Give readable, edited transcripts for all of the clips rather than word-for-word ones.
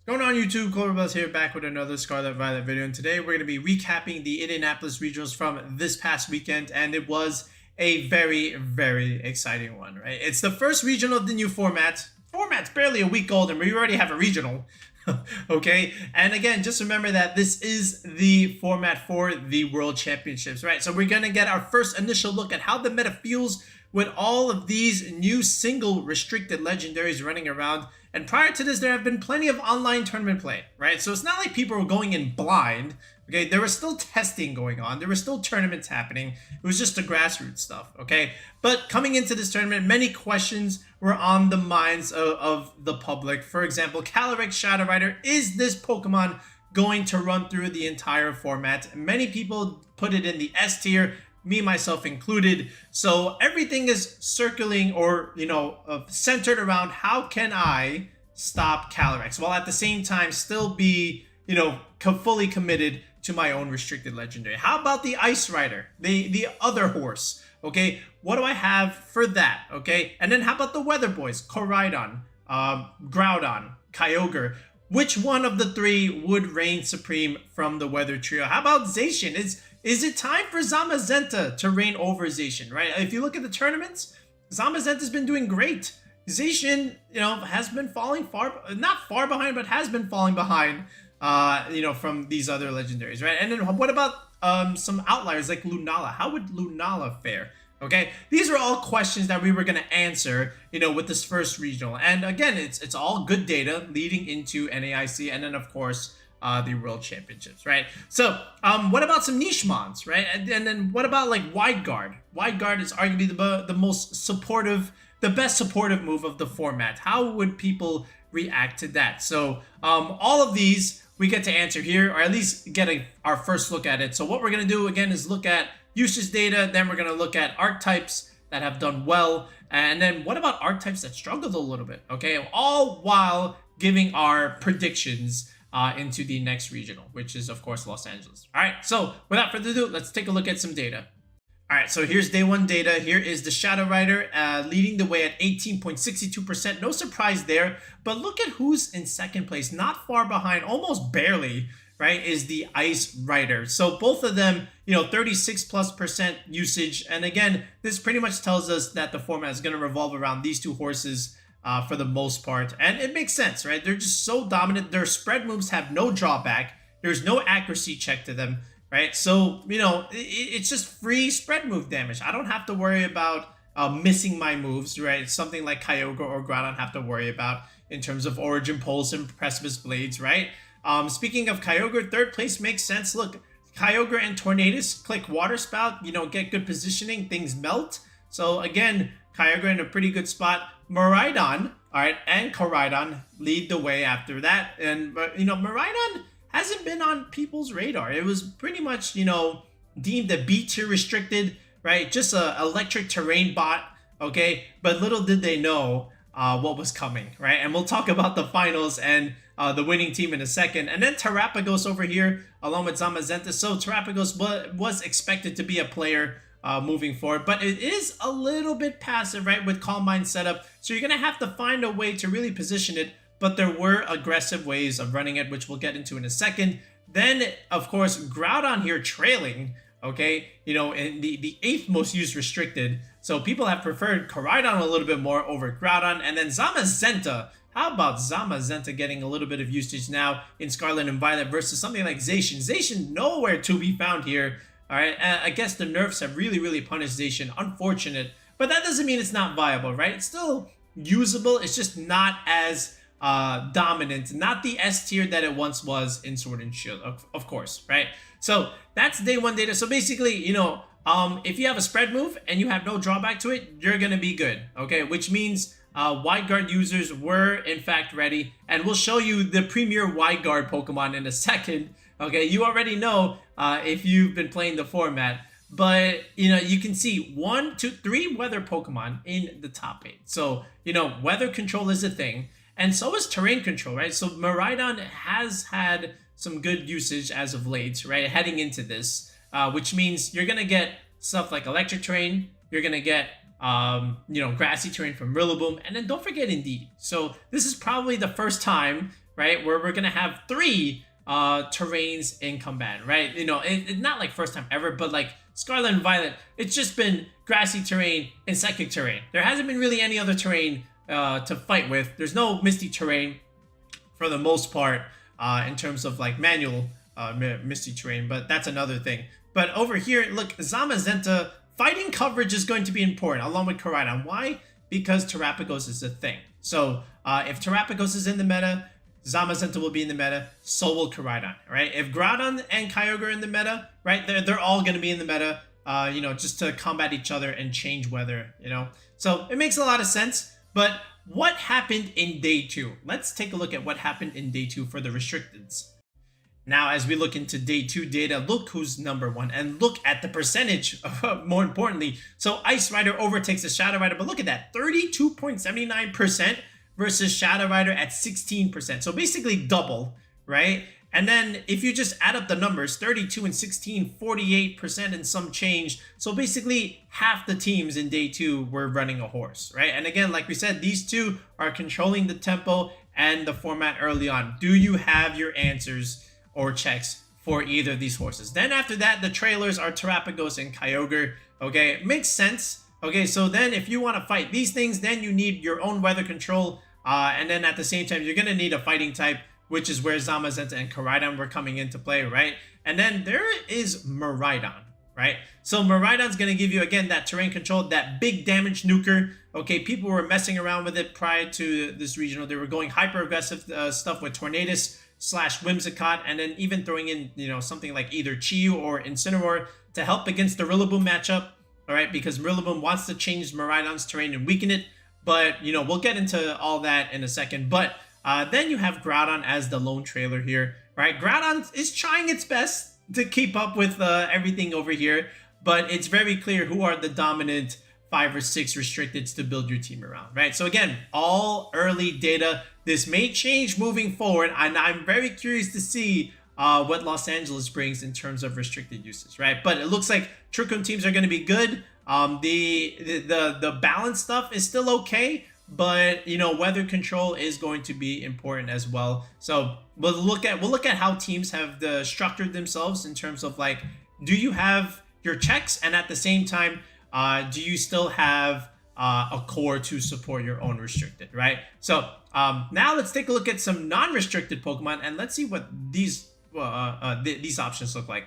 What's going on YouTube? Koraidon here, back with another Scarlet Violet video, and today we're going to be recapping the Indianapolis Regionals from this past weekend, and it was a very exciting one, right? It's the first regional of the new format. Format's barely a week old and we already have a regional. Okay, and again, just remember that this is the format for the World Championships, right? So we're going to get our first initial look at how the meta feels with all of these new single restricted legendaries running around. And prior to this, there have been plenty of online tournament play, right? So it's not like people were going in blind. Okay, there was still testing going on. There were still tournaments happening. It was just the grassroots stuff, okay? But coming into this tournament, many questions were on the minds of the public. For example, Calyrex Shadow Rider, is this Pokemon going to run through the entire format? Many people put it in the S tier, me myself included. So everything is circling or centered around how can I stop Calyrex while at the same time still be fully committed to my own restricted legendary. How about the Ice Rider, the other horse? Okay, what do I have for that? Okay, and then how about the Weather Boys, Koraidon, Groudon, Kyogre? Which one of the three would reign supreme from the Weather Trio? How about Zacian? Is it time for Zamazenta to reign over Zacian, right? If you look at the tournaments, Zamazenta's been doing great. Zacian, has been falling not far behind, but has been falling behind, from these other legendaries, right? And then what about some outliers like Lunala? How would Lunala fare? Okay, these are all questions that we were going to answer, with this first regional. And again, it's all good data leading into NAIC, and then of course the World Championships, right? So what about some niche mons, right? And then what about like Wide Guard? Wide Guard is arguably the most supportive, the best supportive move of the format. How would people react to that? So all of these we get to answer here, or at least get our first look at it. So what we're going to do again is look at usage data, then we're going to look at archetypes that have done well, and then what about archetypes that struggled a little bit, okay? All while giving our predictions into the next regional, which is of course Los Angeles. All right, so without further ado, let's take a look at some data. All right, so here's day one data. Here is the Shadow Rider leading the way at 18.62%. No surprise there, but look at who's in second place. Not far behind, almost barely, right, is the Ice Rider. So both of them, 36+% usage. And again, this pretty much tells us that the format is going to revolve around these two horses for the most part. And it makes sense, right? They're just so dominant. Their spread moves have no drawback. There's no accuracy check to them, right? So, it's just free spread move damage. I don't have to worry about missing my moves, right? It's something like Kyogre or Groudon have to worry about in terms of Origin Pulse and Precipice Blades, right? Speaking of Kyogre, third place makes sense. Look, Kyogre and Tornadus, click Water Spout, get good positioning, things melt. So again, Kyogre in a pretty good spot. Miraidon, all right, and Koraidon lead the way after that. And, Miraidon hasn't been on people's radar. It was pretty much, deemed a B tier restricted, right? Just a electric terrain bot, okay? But little did they know what was coming, right? And we'll talk about the finals and the winning team in a second. And then Terapagos over here, along with Zamazenta. So Terapagos was expected to be a player moving forward, but it is a little bit passive, right, with Calm Mind setup. So you're going to have to find a way to really position it, but there were aggressive ways of running it, which we'll get into in a second. Then, of course, Groudon here trailing, okay, in the 8th most used restricted. So people have preferred Koraidon a little bit more over Groudon. And then Zamazenta. How about Zamazenta getting a little bit of usage now in Scarlet and Violet versus something like Zacian? Zacian nowhere to be found here. All right, I guess the nerfs have really punished Zacian. Unfortunate, but that doesn't mean it's not viable, right? It's still usable. It's just not as dominant, not the S tier that it once was in Sword and Shield, of course, right? So that's day one data. So basically, if you have a spread move and you have no drawback to it, you're gonna be good, okay? Which means Wide Guard users were in fact ready, and we'll show you the premier Wide Guard Pokemon in a second. Okay, you already know if you've been playing the format, but you can see 1, 2, 3 weather Pokemon in the top 8. So weather control is a thing, and so is terrain control, right? So Miraidon has had some good usage as of late, right? Heading into this, which means you're gonna get stuff like electric terrain. You're gonna get grassy terrain from Rillaboom, and then don't forget Indeedee. So this is probably the first time right? Where we're gonna have 3 terrains in combat, right? You know, it's not like first time ever, but like Scarlet and Violet, it's just been grassy terrain and psychic terrain. There hasn't been really any other terrain to fight with. There's no misty terrain for the most part in terms of like manual misty terrain, but that's another thing. But over here, look, Zamazenta, fighting coverage is going to be important along with Koraidon. Why? Because Terapagos is a thing. So if Terapagos is in the meta, Zamazenta will be in the meta, so will Koraidon, right? If Groudon and Kyogre are in the meta, right, they're all going to be in the meta, you know, just to combat each other and change weather, you know? So it makes a lot of sense, but what happened in day 2? Let's take a look at what happened in day 2 for the restricteds. Now, as we look into day 2 data, look who's number 1 and look at the percentage, more importantly. So Ice Rider overtakes the Shadow Rider, but look at that, 32.79% versus Shadow Rider at 16%. So basically double, right? And then if you just add up the numbers, 32 and 16, 48% and some change. So basically half the teams in day 2 were running a horse, right? And again, like we said, these two are controlling the tempo and the format early on. Do you have your answers or checks for either of these horses? Then after that, the trailers are Terapagos and Kyogre. Okay, it makes sense. Okay, so then if you want to fight these things, then you need your own weather control. And then at the same time, you're going to need a fighting type, which is where Zamazenta and Koraidon were coming into play, right? And then there is Miraidon, right? So Miraidon's going to give you, again, that terrain control, that big damage nuker. Okay, people were messing around with it prior to this regional. They were going hyper-aggressive stuff with Tornadus / Whimsicott, and then even throwing in, you know, something like either Chiyu or Incineroar to help against the Rillaboom matchup, all right? Because Rillaboom wants to change Miraidon's terrain and weaken it. But, you know, we'll get into all that in a second. But then you have Groudon as the lone trailer here, right? Groudon is trying its best to keep up with everything over here. But it's very clear who are the dominant 5 or 6 restricteds to build your team around, right? So again, all early data. This may change moving forward. And I'm very curious to see what Los Angeles brings in terms of restricted uses, right? But it looks like Trick Room teams are going to be good. The balance stuff is still okay, but you know, weather control is going to be important as well. So we'll look at how teams have structured themselves in terms of like, do you have your checks, and at the same time, do you still have a core to support your own restricted, right? So now let's take a look at some non-restricted Pokemon, and let's see what these options look like.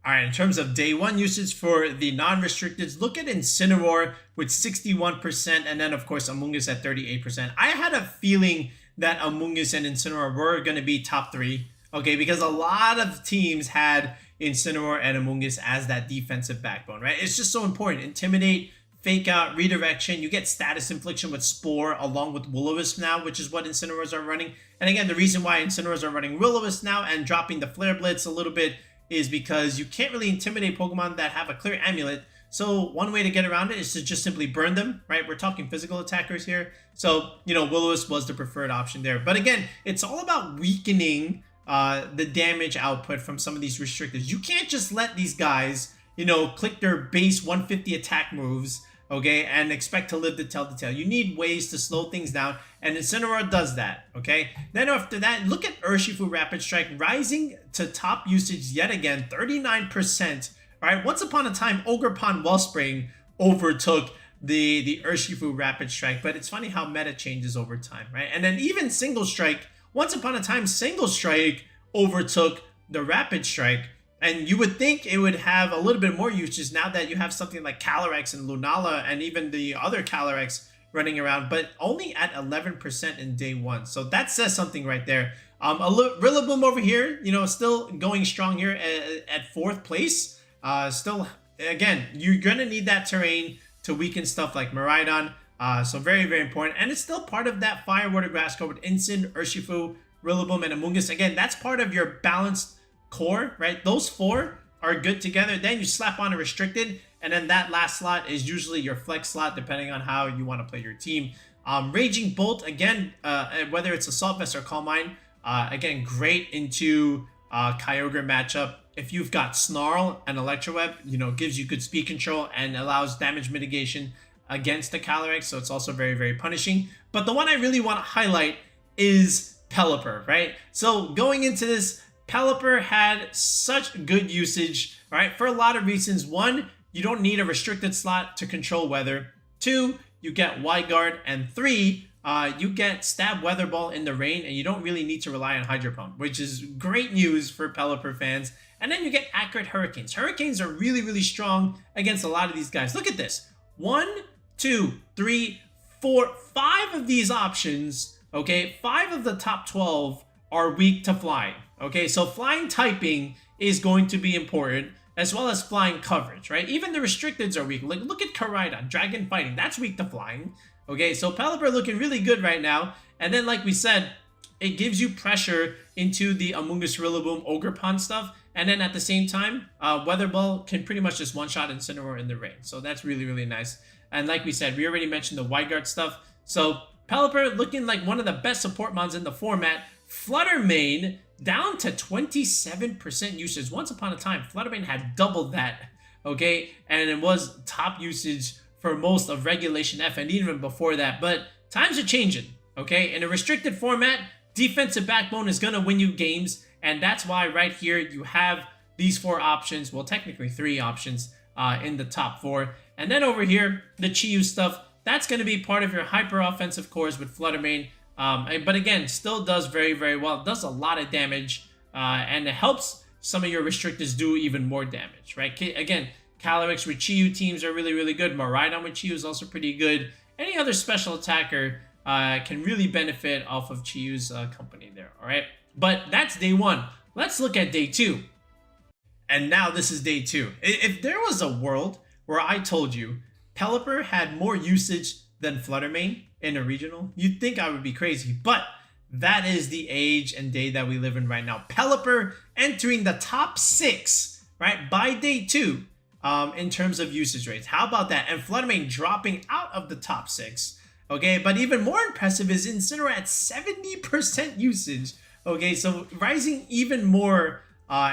All right, in terms of day 1 usage for the non-restricteds, look at Incineroar with 61%, and then of course Amoonguss at 38%. I had a feeling that Amoonguss and Incineroar were going to be top 3, okay, because a lot of teams had Incineroar and Amoonguss as that defensive backbone, right? It's just so important. Intimidate, Fake Out, Redirection. You get status infliction with Spore along with Will-O-Wisp now, which is what Incineroars are running. And again, the reason why Incineroars are running Will-O-Wisp now and dropping the Flare Blitz a little bit is because you can't really intimidate Pokemon that have a clear amulet. So one way to get around it is to just simply burn them, right? We're talking physical attackers here. So, you know, Will-O-Wisp was the preferred option there. But again, it's all about weakening the damage output from some of these restrictors. You can't just let these guys, you know, click their base 150 attack moves, okay, and expect to live to tell the tale. You need ways to slow things down, and Incineroar does that, okay? Then after that, look at Urshifu Rapid Strike rising to top usage yet again, 39%. All right, once upon a time, Ogerpon Wellspring overtook the Urshifu Rapid Strike, but it's funny how meta changes over time, right? And then even Single Strike, once upon a time, Single Strike overtook the Rapid Strike. And you would think it would have a little bit more usage now that you have something like Calyrex and Lunala and even the other Calyrex running around, but only at 11% in day 1. So that says something right there. Rillaboom over here, you know, still going strong here at 4th place. Still, again, you're going to need that terrain to weaken stuff like Miraidon. So very, very important. And it's still part of that Fire, Water, Grass core with Incin, Urshifu, Rillaboom, and Amoonguss. Again, that's part of your balanced core, right? Those 4 are good together. Then you slap on a restricted, and then that last slot is usually your flex slot, depending on how you want to play your team. Raging Bolt, again, whether it's Assault Vest or Calm Mind, again, great into Kyogre matchup. If you've got Snarl and Electro Web, you know, gives you good speed control and allows damage mitigation against the Calyrex, so it's also very, very punishing. But the one I really want to highlight is Pelipper, right? So going into this, Pelipper had such good usage, right? For a lot of reasons. One, you don't need a restricted slot to control weather. Two, you get Wide Guard. And three, you get Stab Weather Ball in the rain, and you don't really need to rely on Hydro Pump, which is great news for Pelipper fans. And then you get Accurate Hurricanes. Hurricanes are really, really strong against a lot of these guys. Look at this. 1, 2, 3, 4, 5 of these options, okay? 5 of the top 12 are weak to flying, okay? So flying typing is going to be important, as well as flying coverage, right? Even the restricteds are weak. Like, look at Koraidon, Dragon Fighting. That's weak to flying, okay? So Pelipper looking really good right now. And then, like we said, it gives you pressure into the Amoonguss Rillaboom Ogre Pond stuff. And then at the same time, Weather Ball can pretty much just one-shot Incineroar in the rain. So that's really, really nice. And like we said, we already mentioned the Wide Guard stuff. So Pelipper looking like one of the best support mons in the format. Fluttermane down to 27% usage. Once upon a time, Fluttermane had doubled that, okay? And it was top usage for most of Regulation F and even before that. But times are changing, okay? In a restricted format, defensive backbone is going to win you games. And that's why right here you have these 4 options. Well, technically 3 options in the top 4. And then over here, the Chi-Yu stuff, that's going to be part of your hyper offensive cores with Fluttermane. But again, still does very, very well. It does a lot of damage. And it helps some of your restrictors do even more damage, right? Again, Calyrex with Chi-Yu teams are really, really good. Miraidon with Chi-Yu is also pretty good. Any other special attacker can really benefit off of Chi-Yu's company there, all right? But that's day 1. Let's look at day 2. And now this is day 2. If there was a world where I told you Pelipper had more usage than Fluttermane in a regional, you'd think I would be crazy. But that is the age and day that we live in right now. Pelipper entering the top 6, right, by day 2 in terms of usage rates. How about that? And Fluttermane dropping out of the top 6. Okay, but even more impressive is Incineroar at 70% usage. Okay, so rising even more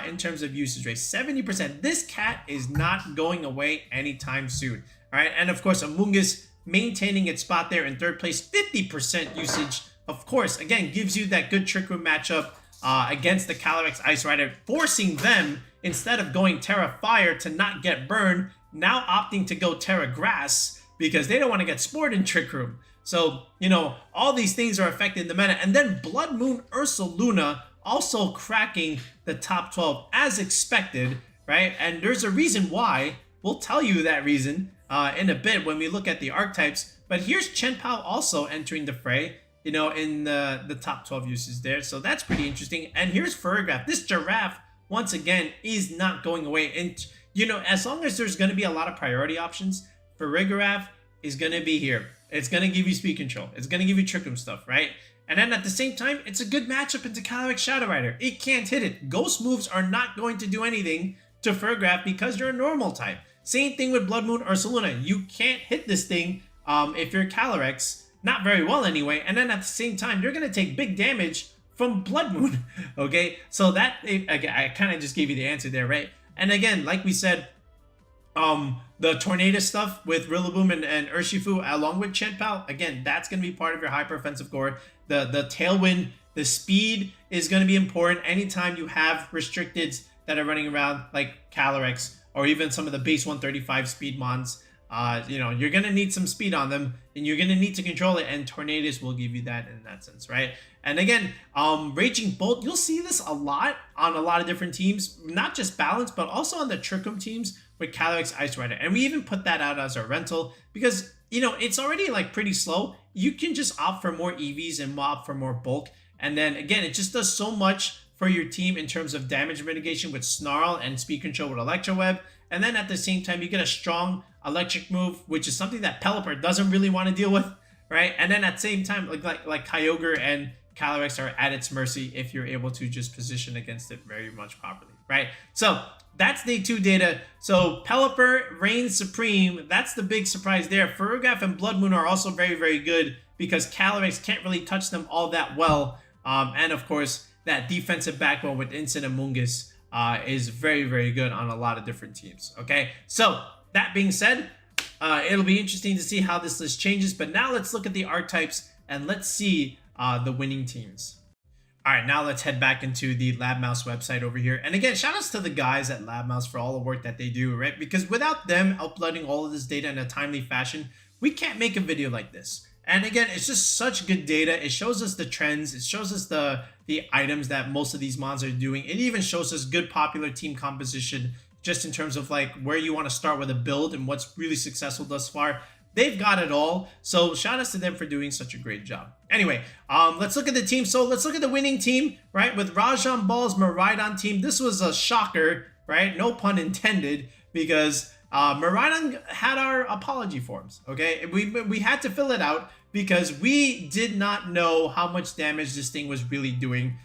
in terms of usage rate, 70%. This cat is not going away anytime soon. All right, and of course, Amoonguss maintaining its spot there in 3rd place, 50% usage. Of course, again, gives you that good Trick Room matchup against the Calyrex-Ice Rider, forcing them, instead of going Terra Fire to not get burned, now opting to go Terra Grass because they don't want to get spored in Trick Room. So, you know, all these things are affecting the meta. And then Blood Moon Ursaluna also cracking the top 12 as expected, right? And there's a reason why. We'll tell you that reason in a bit when we look at the archetypes. But here's Chien-Pao also entering the fray, you know, in the top 12 uses there. So that's pretty interesting. And here's Farigiraf. This giraffe, once again, is not going away. And, you know, as long as there's going to be a lot of priority options, Farigiraf is going to be here. It's going to give you speed control. It's going to give you Trick Room stuff, right? And then at the same time, it's a good matchup into Calyrex Shadow Rider. It can't hit it. Ghost moves are not going to do anything to Farigiraf because you're a normal type. Same thing with Blood Moon Ursaluna. You can't hit this thing if you're Calyrex. Not very well anyway. And then at the same time, you're going to take big damage from Blood Moon. Okay? So that, I kind of just gave you the answer there, right? And again, like we said, the Tornado stuff with Rillaboom and Urshifu along with Chien-Pao, again, that's going to be part of your hyper offensive core. The Tailwind, the speed is going to be important anytime you have restricteds that are running around like Calyrex or even some of the base 135 speed mons. You know, you're going to need some speed on them and you're going to need to control it, and Tornadus will give you that in that sense, right? And again, Raging Bolt, you'll see this a lot on a lot of different teams, not just Balance, but also on the Trick Room teams with Calyrex-Ice Rider. And we even put that out as our rental because, you know, it's already like pretty slow. You can just opt for more EVs and opt for more bulk. And then again, it just does so much for your team in terms of damage mitigation with Snarl and speed control with Electro Web. And then at the same time, you get a strong electric move, which is something that Pelipper doesn't really want to deal with, right? And then at the same time, like Kyogre and Calyrex are at its mercy if you're able to just position against it very much properly, right? So that's day 2 data. So Pelipper reigns supreme. That's the big surprise there. Farigiraf and Blood Moon are also very, very good because Calyrex can't really touch them all that well. And of course, that defensive backbone with Instant Amoonguss is very, very good on a lot of different teams. Okay, so that being said, it'll be interesting to see how this list changes. But now let's look at the archetypes and let's see the winning teams. All right, now let's head back into the Lab Mouse website over here. And again, shout outs to the guys at Lab Mouse for all the work that they do, right? Because without them uploading all of this data in a timely fashion, we can't make a video like this. And again, it's just such good data. It shows us the trends. It shows us the items that most of these mons are doing. It even shows us good popular team composition just in terms of like where you want to start with a build and what's really successful thus far. They've got it all. So shout outs to them for doing such a great job. Anyway, let's look at the team. So let's look at the winning team, right? With Rajan Ball's Miraidon team. This was a shocker, right? No pun intended, because Miraidon had our apology forms, okay? We had to fill it out because we did not know how much damage this thing was really doing.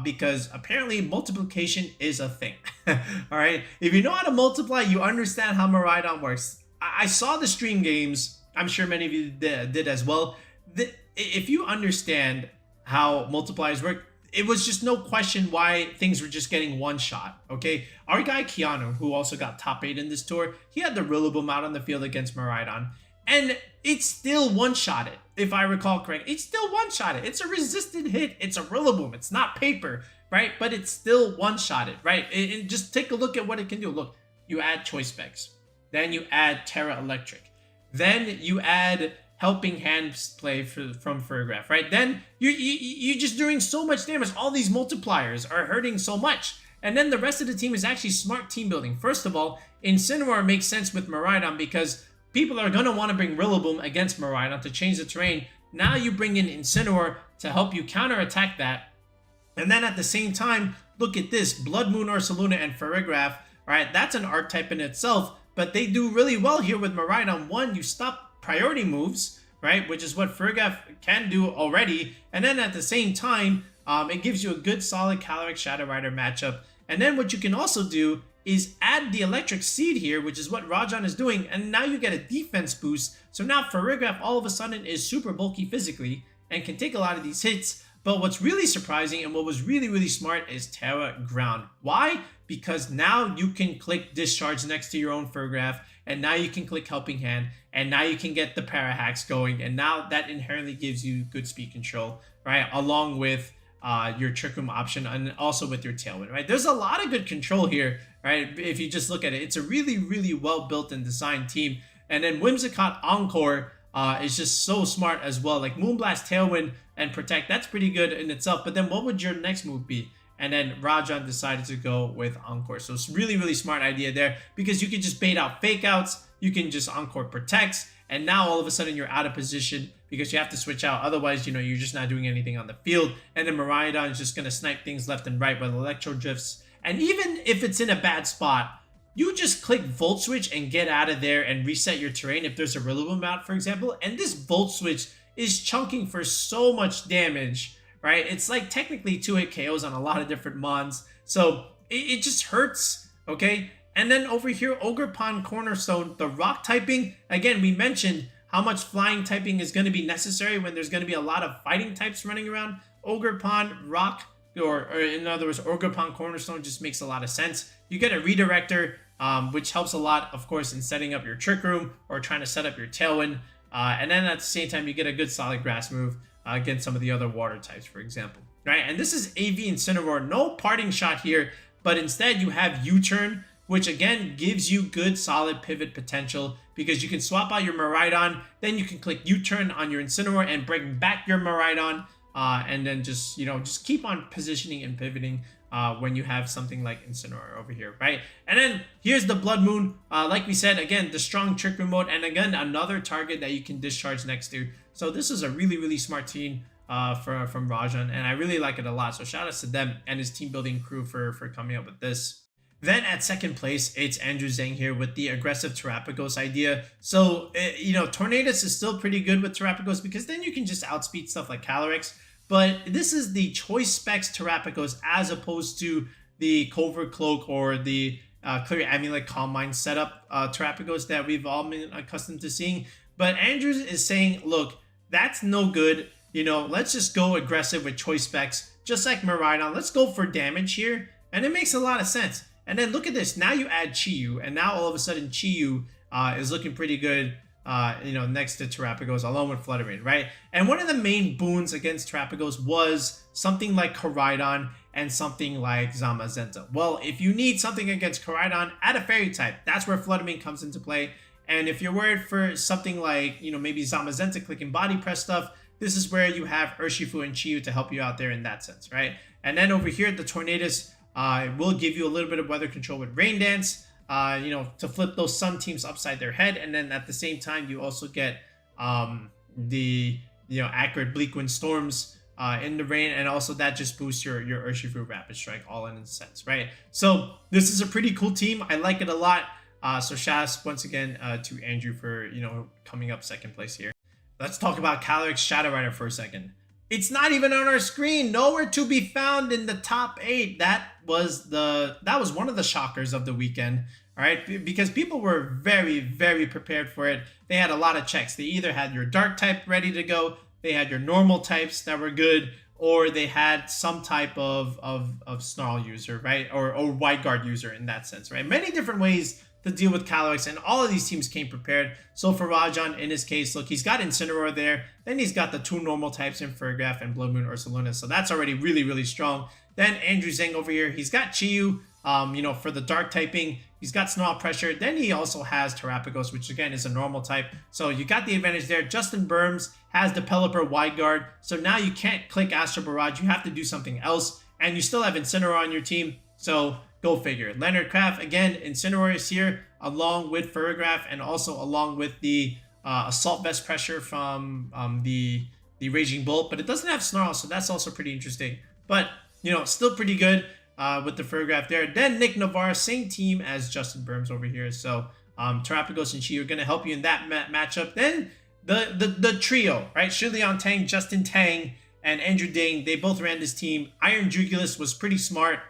Because apparently multiplication is a thing. All right, if you know how to multiply, you understand how Miraidon works. I saw the stream games. I'm sure many of you did as well. If you understand how multipliers work, it was just no question why things were just getting one shot. Okay, our guy Keanu, who also got top 8 in this tour, he had the Rillaboom out on the field against Miraidon, and it still one-shotted. If I recall correctly, it's still one-shotted. It's a resisted hit. It's a Rillaboom. It's not paper, right? But it's still one-shotted, right? And just take a look at what it can do. Look, you add Choice Specs. Then you add Terra Electric. Then you add Helping Hand play from Fergraph, right? Then you're just doing so much damage. All these multipliers are hurting so much. And then the rest of the team is actually smart team building. First of all, Incineroar makes sense with Miraidon because people are going to want to bring Rillaboom against Miraidon to change the terrain. Now you bring in Incineroar to help you counterattack that. And then at the same time, look at this. Blood Moon, Ursaluna, and Ferrigraph, right? That's an archetype in itself. But they do really well here with Miraidon. One, you stop priority moves, right? Which is what Fergraph can do already. And then at the same time, it gives you a good solid Calyrex Shadow Rider matchup. And then what you can also do is add the Electric Seed here, which is what Rajan is doing. And now you get a defense boost. So now Ferrigraph all of a sudden is super bulky physically and can take a lot of these hits. But what's really surprising and what was really, really smart is Terra Ground. Why? Because now you can click Discharge next to your own Fergraph, and now you can click Helping Hand, and now you can get the Para Hacks going, and now that inherently gives you good speed control, right? Along with your Trick Room option, and also with your Tailwind, right? There's a lot of good control here, right? If you just look at it, it's a really, really well-built and designed team. And then Whimsicott Encore is just so smart as well. Like Moonblast, Tailwind, and Protect, that's pretty good in itself. But then what would your next move be? And then Rajan decided to go with Encore. So it's really, really smart idea there because you can just bait out fake outs. You can just Encore Protects. And now all of a sudden you're out of position because you have to switch out. Otherwise, you know, you're just not doing anything on the field. And then Miraidon is just going to snipe things left and right with Electro Drifts. And even if it's in a bad spot, you just click Volt Switch and get out of there and reset your terrain if there's a Rillaboom out, for example. And this Volt Switch is chunking for so much damage, right? It's like technically 2-hit KOs on a lot of different mons. So it just hurts, okay? And then over here, Ogerpon Cornerstone, the rock typing. Again, we mentioned how much flying typing is going to be necessary when there's going to be a lot of fighting types running around. Ogerpon, rock, or in other words, Ogerpon Cornerstone just makes a lot of sense. You get a redirector, which helps a lot, of course, in setting up your Trick Room or trying to set up your Tailwind. And then at the same time, you get a good solid grass move against some of the other water types, for example. Right? And this is AV Incineroar. No parting shot here, but instead you have U-Turn, which again gives you good solid pivot potential because you can swap out your Miraidon, then you can click U-Turn on your Incineroar and bring back your Miraidon, and then just, you know, just keep on positioning and pivoting when you have something like Incineroar over here, right? And then here's the Blood Moon. Like we said, again, the strong Trick Room mode, and again, another target that you can discharge next to. So this is a really, really smart team from Rajan, and I really like it a lot. So shout outs to them and his team building crew for coming up with this. Then at second place, it's Andrew Zhang here with the aggressive Terapagos idea. So, you know, Tornadus is still pretty good with Terapagos because then you can just outspeed stuff like Calyrex. But this is the Choice Specs Terapagos as opposed to the Covert Cloak or the Clear Amulet Calm Mind setup Terapagos that we've all been accustomed to seeing. But Andrews is saying, look, that's no good. You know, let's just go aggressive with Choice Specs, just like Miraidon. Let's go for damage here. And it makes a lot of sense. And then look at this. Now you add Chiyu, and now all of a sudden Chiyu is looking pretty good next to Terapagos, along with Fluttermane, right? And one of the main boons against Terapagos was something like Koraidon and something like Zamazenta. Well, if you need something against Koraidon, add a fairy type. That's where Fluttermane comes into play. And if you're worried for something like, maybe Zamazenta clicking body press stuff, this is where you have Urshifu and Chiyu to help you out there in that sense, right? And then over here, the Tornadus will give you a little bit of weather control with Rain Dance, to flip those Sun teams upside their head. And then at the same time, you also get the accurate Bleak Wind Storms in the rain, and also that just boosts your Urshifu Rapid Strike all in a sense, right? So this is a pretty cool team. I like it a lot. So shouts once again to Andrew for coming up second place here. Let's talk about Calyrex Shadow Rider for a second. It's not even on our screen. Nowhere to be found in the top 8. That was one of the shockers of the weekend. All right, because people were very, very prepared for it. They had a lot of checks. They either had your dark type ready to go, they had your normal types that were good, or they had some type of snarl user, right? Or wide guard user in that sense, right? Many different ways to deal with Calyrex, and all of these teams came prepared. So for Rajan, in his case, look, he's got Incineroar there. Then he's got the 2 normal types in Fergraph and Blood Moon Ursaluna. So that's already really, really strong. Then Andrew Zhang over here, he's got Chiyu, for the dark typing. He's got Snarl Pressure. Then he also has Terapagos, which again is a normal type. So you got the advantage there. Justin Burns has the Pelipper Wide Guard. So now you can't click Astro Barrage. You have to do something else. And you still have Incineroar on your team. So go figure. Leonard Craft, again, Incineroar is here along with Fergraph and also along with the Assault Vest Pressure from the Raging Bolt. But it doesn't have Snarl, so that's also pretty interesting. But, still pretty good. With the Fergraph there. Then Nick Navarre, same team as Justin Burns over here. So Terapagos and Chi are going to help you in that matchup. Then the trio, right? Shilian Tang, Justin Tang, and Andrew Dane, they both ran this team. Iron Jugulus was pretty smart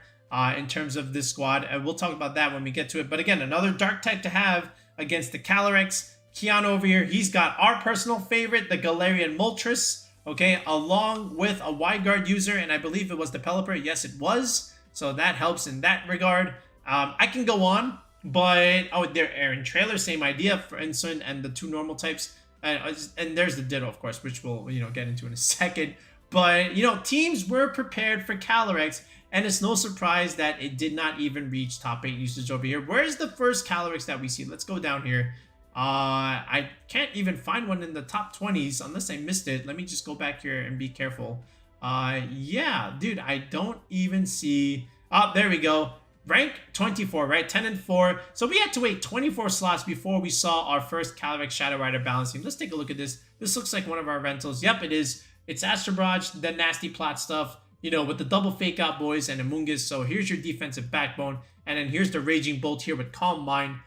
in terms of this squad. And we'll talk about that when we get to it. But again, another dark type to have against the Calyrex. Keanu over here, he's got our personal favorite, the Galarian Moltres, okay, along with a wide guard user, and I believe it was the Pelipper. Yes, it was. So that helps in that regard. I can go on, but there Aaron Trailer, same idea for Insulin and the 2 normal types, and there's the Ditto, of course, which we'll get into in a second. But teams were prepared for Calyrex, and it's no surprise that it did not even reach top 8 usage over here. Where's the first Calyrex that we see? Let's go down here. I can't even find one in the top 20s unless I missed it. Let me just go back here and be careful. Yeah, dude, I don't even see. Oh, there we go. Rank 24, right? 10 and 4. So we had to wait 24 slots before we saw our first Calyrex Shadow Rider balancing. Let's take a look at this. This looks like one of our rentals. Yep, it is. It's Astro Barrage, the nasty plot stuff, with the double fake out boys and Amoonguss. So here's your defensive backbone. And then here's the Raging Bolt here with Calm Mind.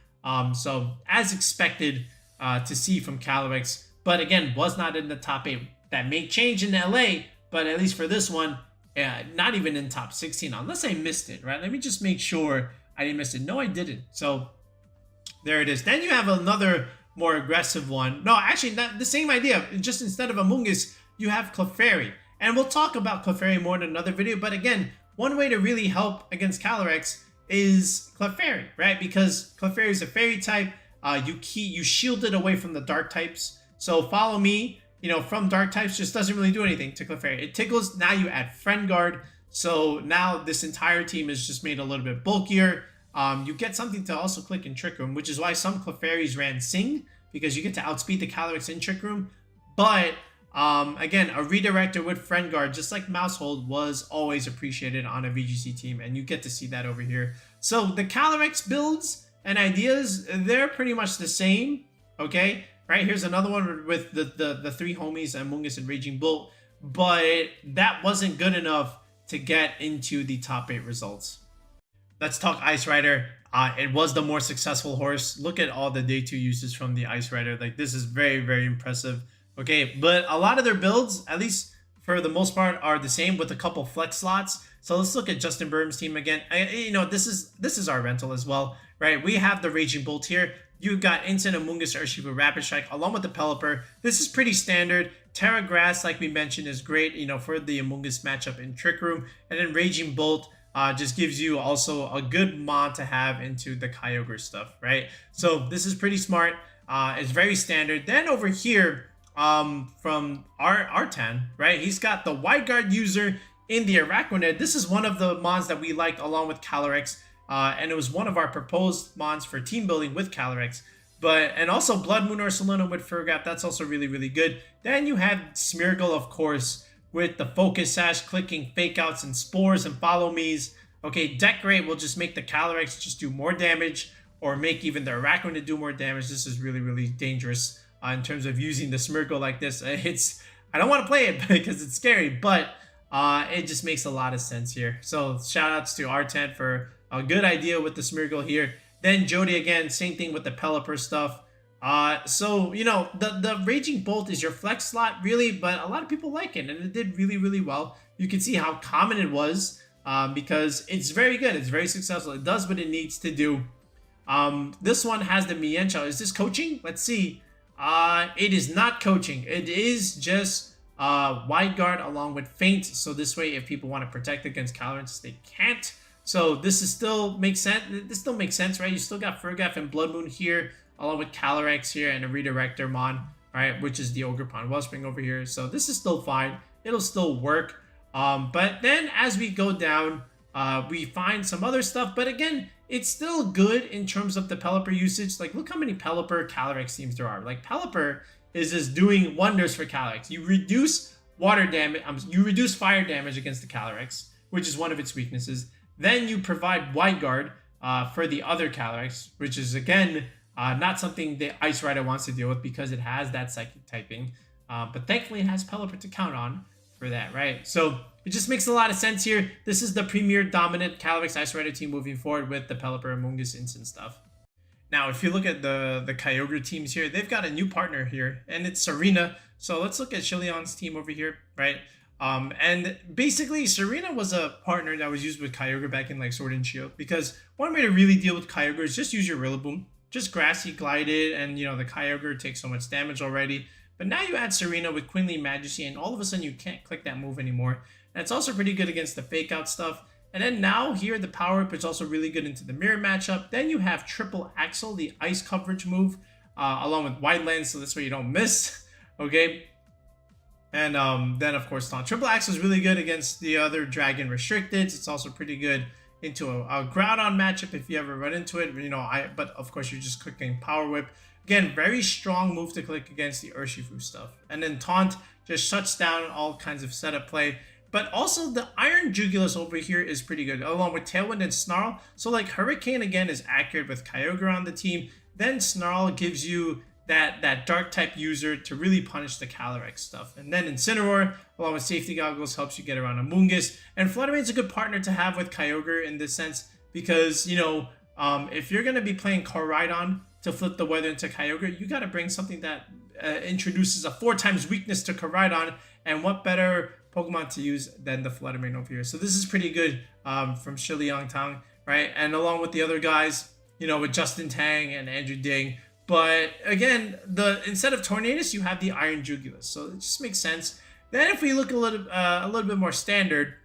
So as expected to see from Calyrex, but again, was not in the top 8. That may change in LA. But at least for this one, not even in top 16, unless I missed it, right? Let me just make sure I didn't miss it. No, I didn't. So there it is. Then you have another more aggressive one. No, actually, not the same idea. Just instead of Amoonguss, you have Clefairy. And we'll talk about Clefairy more in another video. But again, one way to really help against Calyrex is Clefairy, right? Because Clefairy is a fairy type. You shield it away from the dark types. So follow me. From dark types just doesn't really do anything to Clefairy. It tickles. Now you add Friend Guard. So now this entire team is just made a little bit bulkier. You get something to also click in Trick Room, which is why some Clefairies ran Sing, because you get to outspeed the Calyrex in Trick Room. But again, a redirector with Friend Guard, just like Mousehold, was always appreciated on a VGC team, and you get to see that over here. So the Calyrex builds and ideas, they're pretty much the same, okay? Right, here's another one with the 3 homies, Amoonguss and Raging Bolt, but that wasn't good enough to get into the top 8 results. Let's talk Ice Rider. It was the more successful horse. Look at all the day 2 uses from the Ice Rider. Like, this is very, very impressive. Okay, but a lot of their builds, at least for the most part, are the same with a couple flex slots. So let's look at Justin Burns' team again. This is our rental as well, right? We have the Raging Bolt here. You've got Instant Amoonguss Urshifu Rapid Strike along with the Pelipper. This is pretty standard. Terra Grass, like we mentioned, is great, for the Amoonguss matchup in Trick Room. And then Raging Bolt just gives you also a good mod to have into the Kyogre stuff, right? So this is pretty smart. It's very standard. Then over here, from Artan, right? He's got the Wide Guard user in the Araquanid. This is one of the mons that we liked along with Calyrex, and it was one of our proposed mons for team building with Calyrex. And also Blood Moon Ursaluna with Furgap, that's also really, really good. Then you have Smeargle, of course, with the Focus Sash, clicking Fake Outs and Spores and Follow Me's. Okay, Decorate will just make the Calyrex just do more damage, or make even the Araquanid do more damage. This is really, really dangerous in terms of using the Smeargle like this. I don't want to play it because it's scary, but it just makes a lot of sense here. So shout outs to R10 for a good idea with the Smeargle here. Then Jody again, same thing with the Pelipper stuff. So, you know, the Raging Bolt is your flex slot, really, but a lot of people like it, and it did really, really well. You can see how common it was, because it's very good. It's very successful. It does what it needs to do. This one has the Mienshao. Is this coaching? Let's see. It is not coaching. It is just Wide Guard along with Feint. So this way, if people want to protect against Calyrex, they can't. So this is still makes sense. This still makes sense, right? You still got Furgaf and Blood Moon here, along with Calyrex here and a Redirector Mon, right? Which is the Ogerpon Wellspring over here. So this is still fine. It'll still work. But then as we go down, we find some other stuff. But again, it's still good in terms of the Pelipper usage. Like, look how many Pelipper Calyrex teams there are. Like, Pelipper is just doing wonders for Calyrex. You reduce water damage, you reduce fire damage against the Calyrex, which is one of its weaknesses. Then you provide Wide Guard for the other Calyrex, which is, again, not something the Ice Rider wants to deal with because it has that Psychic typing. But thankfully, it has Pelipper to count on for that, right? So it just makes a lot of sense here. This is the premier dominant Calyrex-Ice Rider team moving forward with the Pelipper, Amoonguss, Instant stuff. Now, if you look at the Kyogre teams here, they've got a new partner here, and it's Tsareena. So let's look at Shillion's team over here, right? And basically, Tsareena was a partner that was used with Kyogre back in like Sword and Shield, because one way to really deal with Kyogre is just use your Rillaboom, just Grassy Glide it, and you know the Kyogre takes so much damage already. But now you add Tsareena with Queenly Majesty, and all of a sudden you can't click that move anymore. And it's also pretty good against the Fake Out stuff. And then now here the Power Whip is also really good into the Mirror matchup. Then you have Triple Axle, the Ice coverage move, along with Wide Lens, so this way you don't miss. Okay. And then, of course, Triple Axle is really good against the other Dragon Restricted. It's also pretty good into a Groudon matchup if you ever run into it. You know, but of course, you're just clicking Power Whip. Again, very strong move to click against the Urshifu stuff. And then Taunt just shuts down all kinds of setup play. But also, the Iron Jugulis over here is pretty good, along with Tailwind and Snarl. So, like, Hurricane, again, is accurate with Kyogre on the team. Then Snarl gives you that dark type user to really punish the Calyrex stuff. And then Incineroar, along with Safety Goggles, helps you get around Amoonguss. And Fluttermane's a good partner to have with Kyogre in this sense, because, you know, if you're going to be playing Koraidon to flip the weather into Kyogre, you got to bring something that introduces a 4x weakness to Koraidon. And what better Pokemon to use than the Fluttermane over here? So this is pretty good from Shiliang Tang, right? And along with the other guys, you know, with Justin Tang and Andrew Ding. But again, instead of Tornadus, you have the Iron Jugulis, so it just makes sense. Then, if we look a little bit more standard,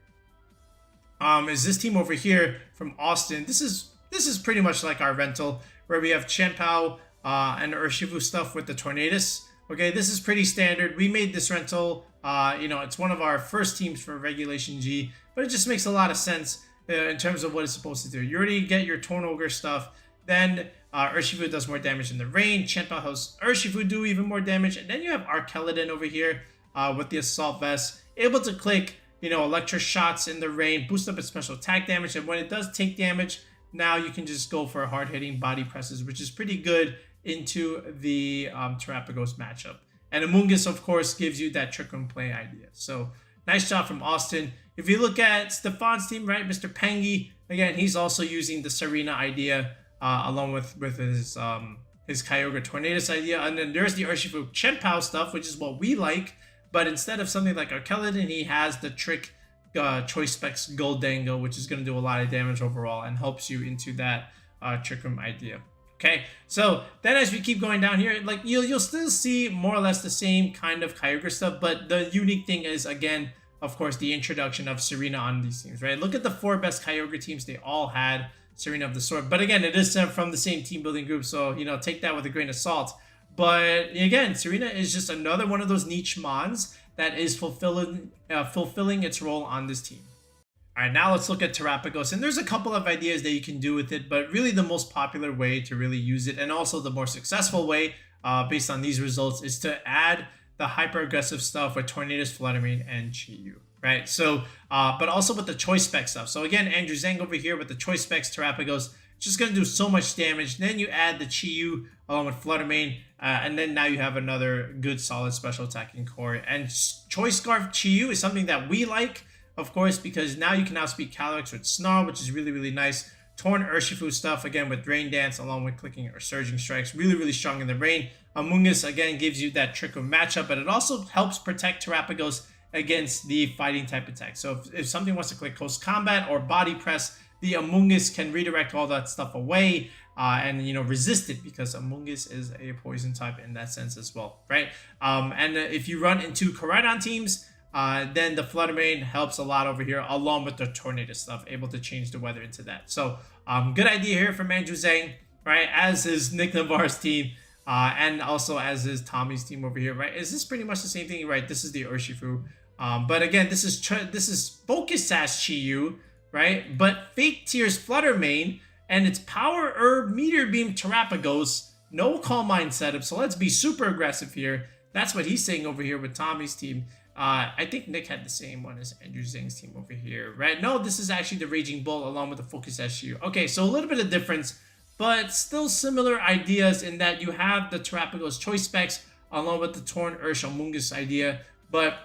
is this team over here from Austin? This is pretty much like our rental, where we have Chien-Pao and Urshifu stuff with the Tornadus. Okay, this is pretty standard. We made this rental. You know, it's one of our first teams for Regulation G, but it just makes a lot of sense in terms of what it's supposed to do. You already get your Tornogre stuff. Then Urshifu does more damage in the rain. Chien-Pao helps Urshifu do even more damage. And then you have Arkeladon over here with the Assault Vest, able to click, you know, Electric Shots in the rain, boost up its special attack damage. And when it does take damage, now you can just go for hard-hitting body presses, which is pretty good into the Terapagos matchup. And Amoonguss, of course, gives you that trick and play idea. So nice job from Austin. If you look at Stefan's team, right, Mr. Pengi, again, he's also using the Tsareena idea along with his Kyogre Tornadus idea. And then there's the Urshifu Chien-Pao stuff, which is what we like. But instead of something like Arkeladon, he has the Trick Choice Specs Goldango, which is going to do a lot of damage overall and helps you into that Trick Room idea. Okay, so then as we keep going down here, like you'll still see more or less the same kind of Kyogre stuff, but the unique thing is, again, of course, the introduction of Tsareena on these teams, right? Look at the 4 best Kyogre teams. They all had Tsareena of the Sword. But again, it is from the same team building group, so, you know, take that with a grain of salt. But again, Tsareena is just another one of those niche mons that is fulfilling its role on this team. All right, now let's look at Terapagos, and there's a couple of ideas that you can do with it, but really the most popular way to really use it, and also the more successful way based on these results, is to add the hyper aggressive stuff with Tornadus, Fluttermane, and Chi-Yu, right? So, but also with the choice spec stuff. So again, Andrew Zhang over here with the choice specs, Terapagos, just going to do so much damage. Then you add the Chi-Yu along with Fluttermane, and then now you have another good solid special attacking core. And Choice Scarf Chi-Yu is something that we like, of course, because now you can outspeed Calyrex with Snarl, which is really, really nice. Torn Urshifu stuff, again, with Rain Dance, along with clicking or Surging Strikes. Really, really strong in the rain. Amoonguss, again, gives you that Trick Room matchup, but it also helps protect Terapagos against the fighting type attack. So if something wants to click Close Combat or Body Press, the Amoonguss can redirect all that stuff away and, you know, resist it, because Amoonguss is a poison type in that sense as well, right? And if you run into Koraidon teams, then the Fluttermane helps a lot over here, along with the Tornado stuff, able to change the weather into that. So good idea here from Andrew Zhang, right? As is Nick Navarre's team, and also as is Tommy's team over here, right? Is this pretty much the same thing, right? This is the Urshifu, but again, this is Focus Sash Chi-Yu, right? But Fake Tears Fluttermane, and it's Power Herb Meteor Beam Terapagos, no Calm Mind setup. So let's be super aggressive here. That's what he's saying over here with Tommy's team. I think Nick had the same one as Andrew Zhang's team over here, right? No, this is actually the Raging Bull along with the Focus SU. Okay, so a little bit of difference, but still similar ideas in that you have the Terapagos choice specs along with the Torn Ursh Amoonguss idea, but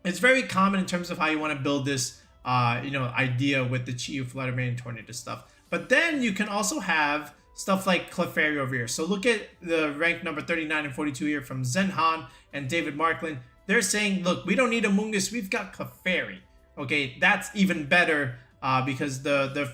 it's very common in terms of how you want to build this, idea with the Chi-Yu, Fluttermane, and Tornado stuff. But then you can also have stuff like Clefairy over here. So look at the rank number 39 and 42 here from Zenhan and David Markland. They're saying, look, we don't need Amoonguss, we've got Clefairy. Okay, that's even better because the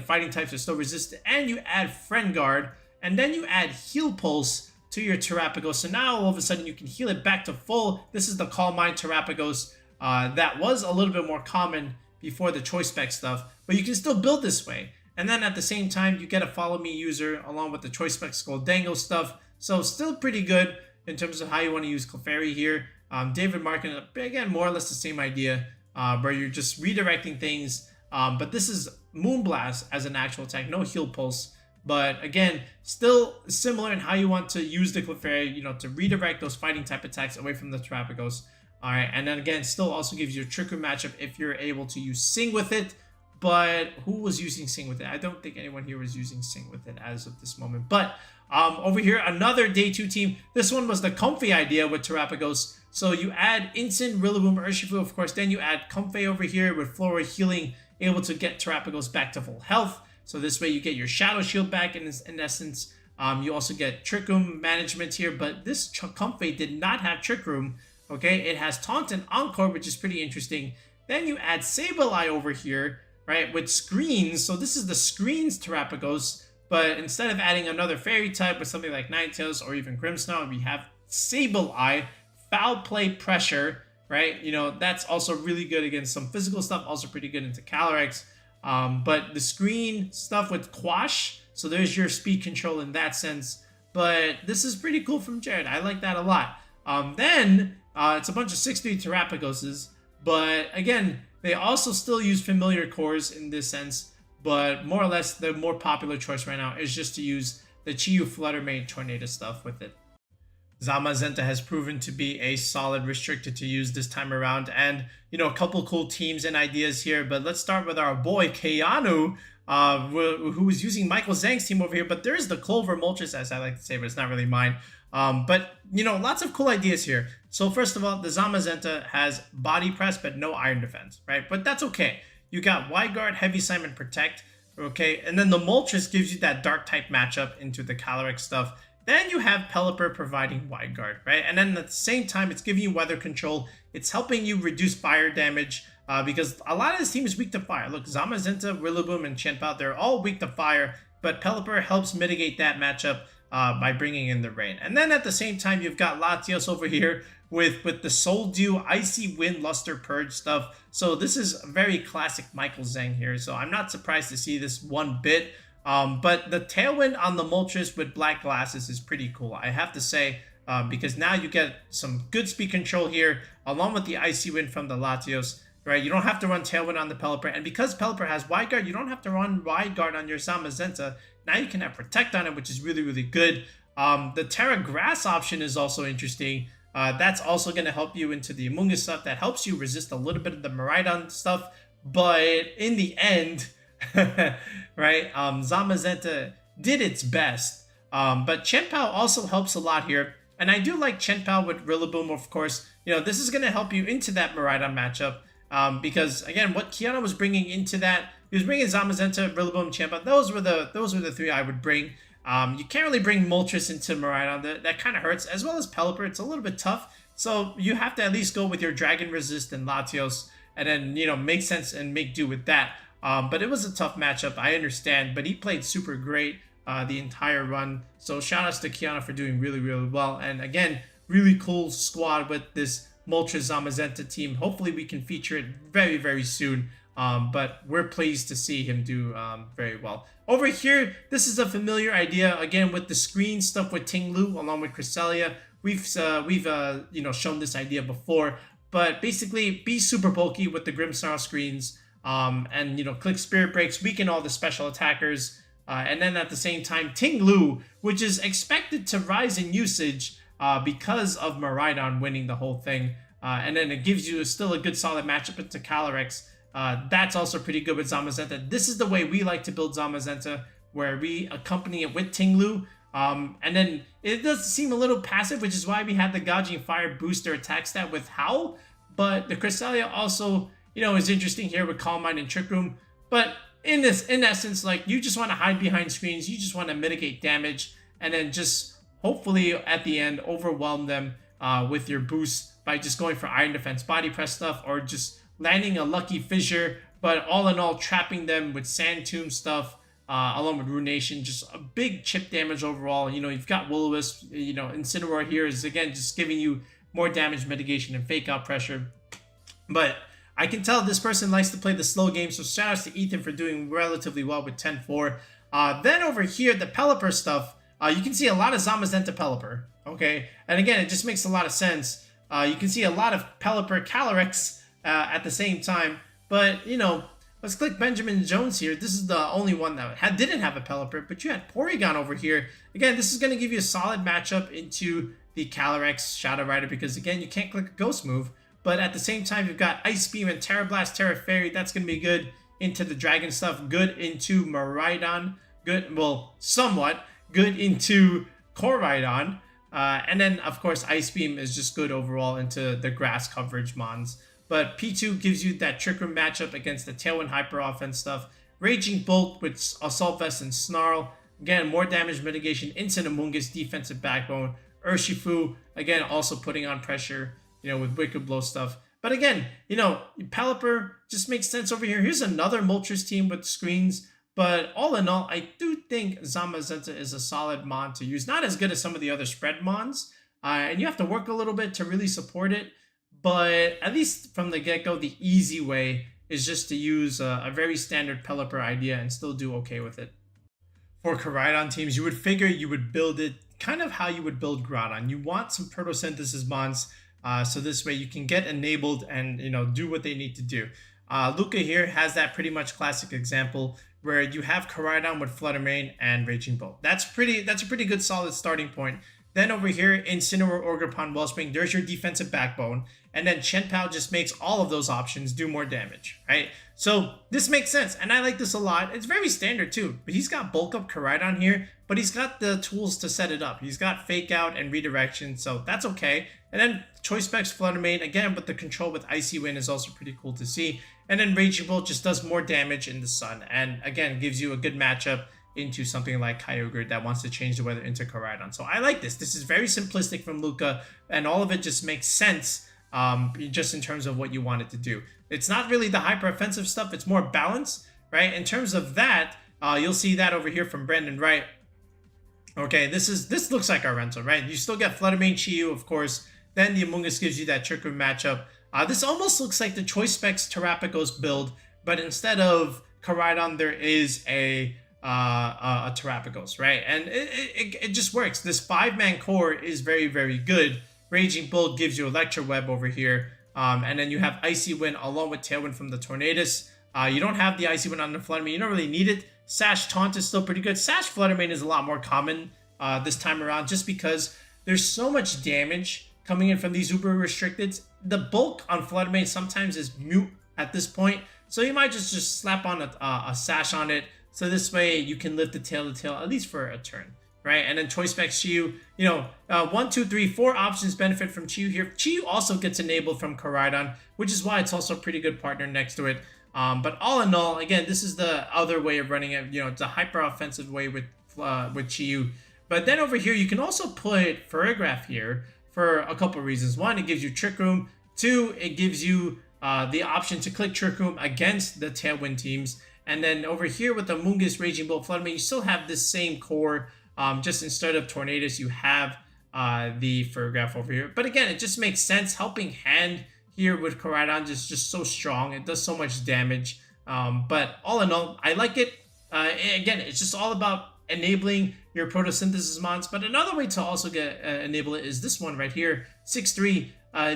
fighting types are still resistant, and you add Friend Guard, and then you add Heal Pulse to your Terapagos. So now all of a sudden you can heal it back to full. This is the Calm Mind Terapagos that was a little bit more common before the choice spec stuff, but you can still build this way. And then at the same time, you get a Follow Me user along with the choice spec Skoldango stuff. So still pretty good in terms of how you want to use Clefairy here. David Markin, again, more or less the same idea, where you're just redirecting things. But this is Moonblast as an actual attack, no Heal Pulse. But again, still similar in how you want to use the Clefairy, to redirect those fighting type attacks away from the Terapagos. All right, and then again, still also gives you a Trick Room matchup if you're able to use Sing with it. But who was using Sing with it? I don't think anyone here was using Sing with it as of this moment. But over here, another Day 2 team. This one was the Comfey idea with Terapagos. So you add Instant, Rillaboom, Urshifu, of course. Then you add Comfey over here with Flora Healing, able to get Terapagos back to full health. So this way you get your Shadow Shield back in essence. You also get Trick Room management here. But this Comfey did not have Trick Room. Okay, it has Taunt and Encore, which is pretty interesting. Then you add Sableye over here, right, with Screens. So this is the Screens Terapagos, but instead of adding another Fairy type with something like Ninetales or even Grimmsnarl, we have Sableye, Foul Play Pressure, right? That's also really good against some physical stuff, also pretty good into Calyrex. But the Screen stuff with Quash, so there's your speed control in that sense. But this is pretty cool from Jared. I like that a lot. Then it's a bunch of 6-3 Terapagoses, but again, they also still use familiar cores in this sense, but more or less the more popular choice right now is just to use the Chi-Yu, Fluttermane, Tornado stuff with it. Zamazenta has proven to be a solid restricted to use this time around, and a couple cool teams and ideas here, but let's start with our boy Keanu, who was using Michael Zhang's team over here, but there's the Clover Moltres, as I like to say, but it's not really mine. But lots of cool ideas here. So first of all, the Zamazenta has Body Press but no Iron Defense, right? But that's okay. You got Wide Guard, Heavy Slam, and Protect, okay? And then the Moltres gives you that Dark type matchup into the Calyrex stuff. Then you have Pelipper providing Wide Guard, right? And then at the same time, it's giving you weather control. It's helping you reduce fire damage because a lot of this team is weak to fire. Look, Zamazenta, Rillaboom, and Chenpao, they're all weak to fire, but Pelipper helps mitigate that matchup by bringing in the rain. And then at the same time, you've got Latios over here with the Soul Dew, Icy Wind, Luster Purge stuff. So this is very classic Michael Zhang here. So I'm not surprised to see this one bit. But the Tailwind on the Moltres with black glasses is pretty cool, I have to say, because now you get some good speed control here, along with the Icy Wind from the Latios. Right, you don't have to run Tailwind on the Pelipper, and because Pelipper has Wide Guard, you don't have to run Wide Guard on your Zamazenta. Now you can have Protect on it, which is really, really good. The Terra Grass option is also interesting. That's also going to help you into the Amoonguss stuff. That helps you resist a little bit of the Miraidon stuff, but in the end, right, Zamazenta did its best. But Chien-Pao also helps a lot here, and I do like Chien-Pao with Rillaboom, of course. You know, this is going to help you into that Miraidon matchup. Because again, what Kiana was bringing into that, he was bringing Zamazenta, Rillaboom, Chien-Pao. Those were the three I would bring. You can't really bring Moltres into Miraidon. That kind of hurts, as well as Pelipper. It's a little bit tough. So you have to at least go with your Dragon Resist and Latios, and then, you know, make sense and make do with that. But it was a tough matchup, I understand. But he played super great the entire run. So shout outs to Kiana for doing really, really well. And again, really cool squad with this Moltres Zamazenta team. Hopefully we can feature it very, very soon. But we're pleased to see him do very well. Over here, this is a familiar idea, again, with the screen stuff with Ting-Lu along with Cresselia. We've you know, shown this idea before, but basically be super bulky with the Grimmsnarl screens, and, you know, click Spirit Breaks, weaken all the special attackers, and then at the same time, Ting-Lu, which is expected to rise in usage because of Miraidon winning the whole thing, and then it gives you still a good solid matchup into Calyrex. That's also pretty good with Zamazenta. This is the way we like to build Zamazenta, where we accompany it with Ting-Lu. And then it does seem a little passive, which is why we had the Gauging Fire booster attack stat with Howl. But the Cresselia also, you know, is interesting here with Calm Mind and Trick Room. But in essence, like, you just want to hide behind screens. You just want to mitigate damage, and then just hopefully at the end overwhelm them with your boost by just going for Iron Defense Body Press stuff, or just landing a lucky fissure, but all in all trapping them with Sand Tomb stuff, along with Ruination. Just a big chip damage overall. You know, you've got Will-O-Wisp, you know, Incineroar here is again just giving you more damage mitigation and fake out pressure. But I can tell this person likes to play the slow game, so shout outs to Ethan for doing relatively well with 10-4. Then over here, the Pelipper stuff, you can see a lot of Zamazenta Pelipper, okay? And again, it just makes a lot of sense. You can see a lot of Pelipper Calyrex at the same time, but, you know, let's click Benjamin Jones here. This is the only one that didn't have a Pelipper, but you had Porygon over here. Again, this is going to give you a solid matchup into the Calyrex Shadow Rider, because again, you can't click a Ghost move, but at the same time, you've got Ice Beam and Terra Blast, Terra Fairy. That's going to be good into the Dragon stuff, good into Miraidon, good, well, somewhat good into Koraidon, and then, of course, Ice Beam is just good overall into the grass coverage mons. But P2 gives you that Trick Room matchup against the Tailwind Hyper Offense stuff. Raging Bolt with Assault Vest and Snarl. Again, more damage mitigation into Amoonguss, defensive backbone. Urshifu, again, also putting on pressure, you know, with Wicked Blow stuff. But again, you know, Pelipper just makes sense over here. Here's another Moltres team with screens. But all in all, I do think Zamazenta is a solid mon to use. Not as good as some of the other spread mons. And you have to work a little bit to really support it. But at least from the get-go, the easy way is just to use a very standard Pelipper idea and still do okay with it. For Koraidon teams, you would figure you would build it kind of how you would build Groudon. You want some Protosynthesis mons, so this way you can get enabled and, you know, do what they need to do. Luca here has that pretty much classic example where you have Koraidon with Flutter Mane and Raging Bolt. That's a pretty good solid starting point. Then over here, Incineroar, Ogerpon, Wellspring, there's your defensive backbone. And then Chien-Pao just makes all of those options do more damage, right? So this makes sense, and I like this a lot. It's very standard too, but he's got Bulk Up Koraidon here, but he's got the tools to set it up. He's got Fake Out and Redirection, so that's okay. And then Choice Specs Flutter Mane, again, with the control with Icy Wind is also pretty cool to see. And then Raging Bolt just does more damage in the sun, and again, gives you a good matchup into something like Kyogre that wants to change the weather into Koraidon. So I like this. This is very simplistic from Luca, and all of it just makes sense just in terms of what you want it to do. It's not really the hyper offensive stuff, it's more balance, right? In terms of that, you'll see that over here from Brendan Wright. Okay, this looks like our rental, right? You still get Flutter Mane, Chi-Yu, of course. Then the Amoonguss gives you that Trick Room matchup. This almost looks like the Choice Specs Terapagos build, but instead of Koraidon, there is a a Terapagos, right? And it just works. This 5-man core is very, very good. Raging Bolt gives you Electro Web over here. And then you have Icy Wind along with Tailwind from the Tornadus. You don't have the Icy Wind on the Fluttermane. You don't really need it. Sash Taunt is still pretty good. Sash Fluttermane is a lot more common this time around just because there's so much damage coming in from these Uber Restricteds. The bulk on Fluttermane sometimes is mute at this point. So you might just slap on a Sash on it. So this way you can lift the tail to tail at least for a turn, right? And then Choice Specs Chiyu, 1, 2, 3, 4 options benefit from Chiyu here. Chiyu also gets enabled from Koraidon, which is why it's also a pretty good partner next to it. But all in all, again, this is the other way of running it. It's a hyper offensive way with Chiyu. But then over here, you can also put Ferrigraph here for a couple reasons. One, it gives you Trick Room. Two, it gives you the option to click Trick Room against the Tailwind teams. And then over here with the Mungus, Raging Bolt, Fluttermane, you still have this same core. Just instead of Tornadus, you have the Ferrigraph over here. But again, it just makes sense. Helping Hand here with Koraidon is just so strong. It does so much damage. But all in all, I like it. Again, it's just all about enabling your photosynthesis mons. But another way to also enable it is this one right here, 6-3.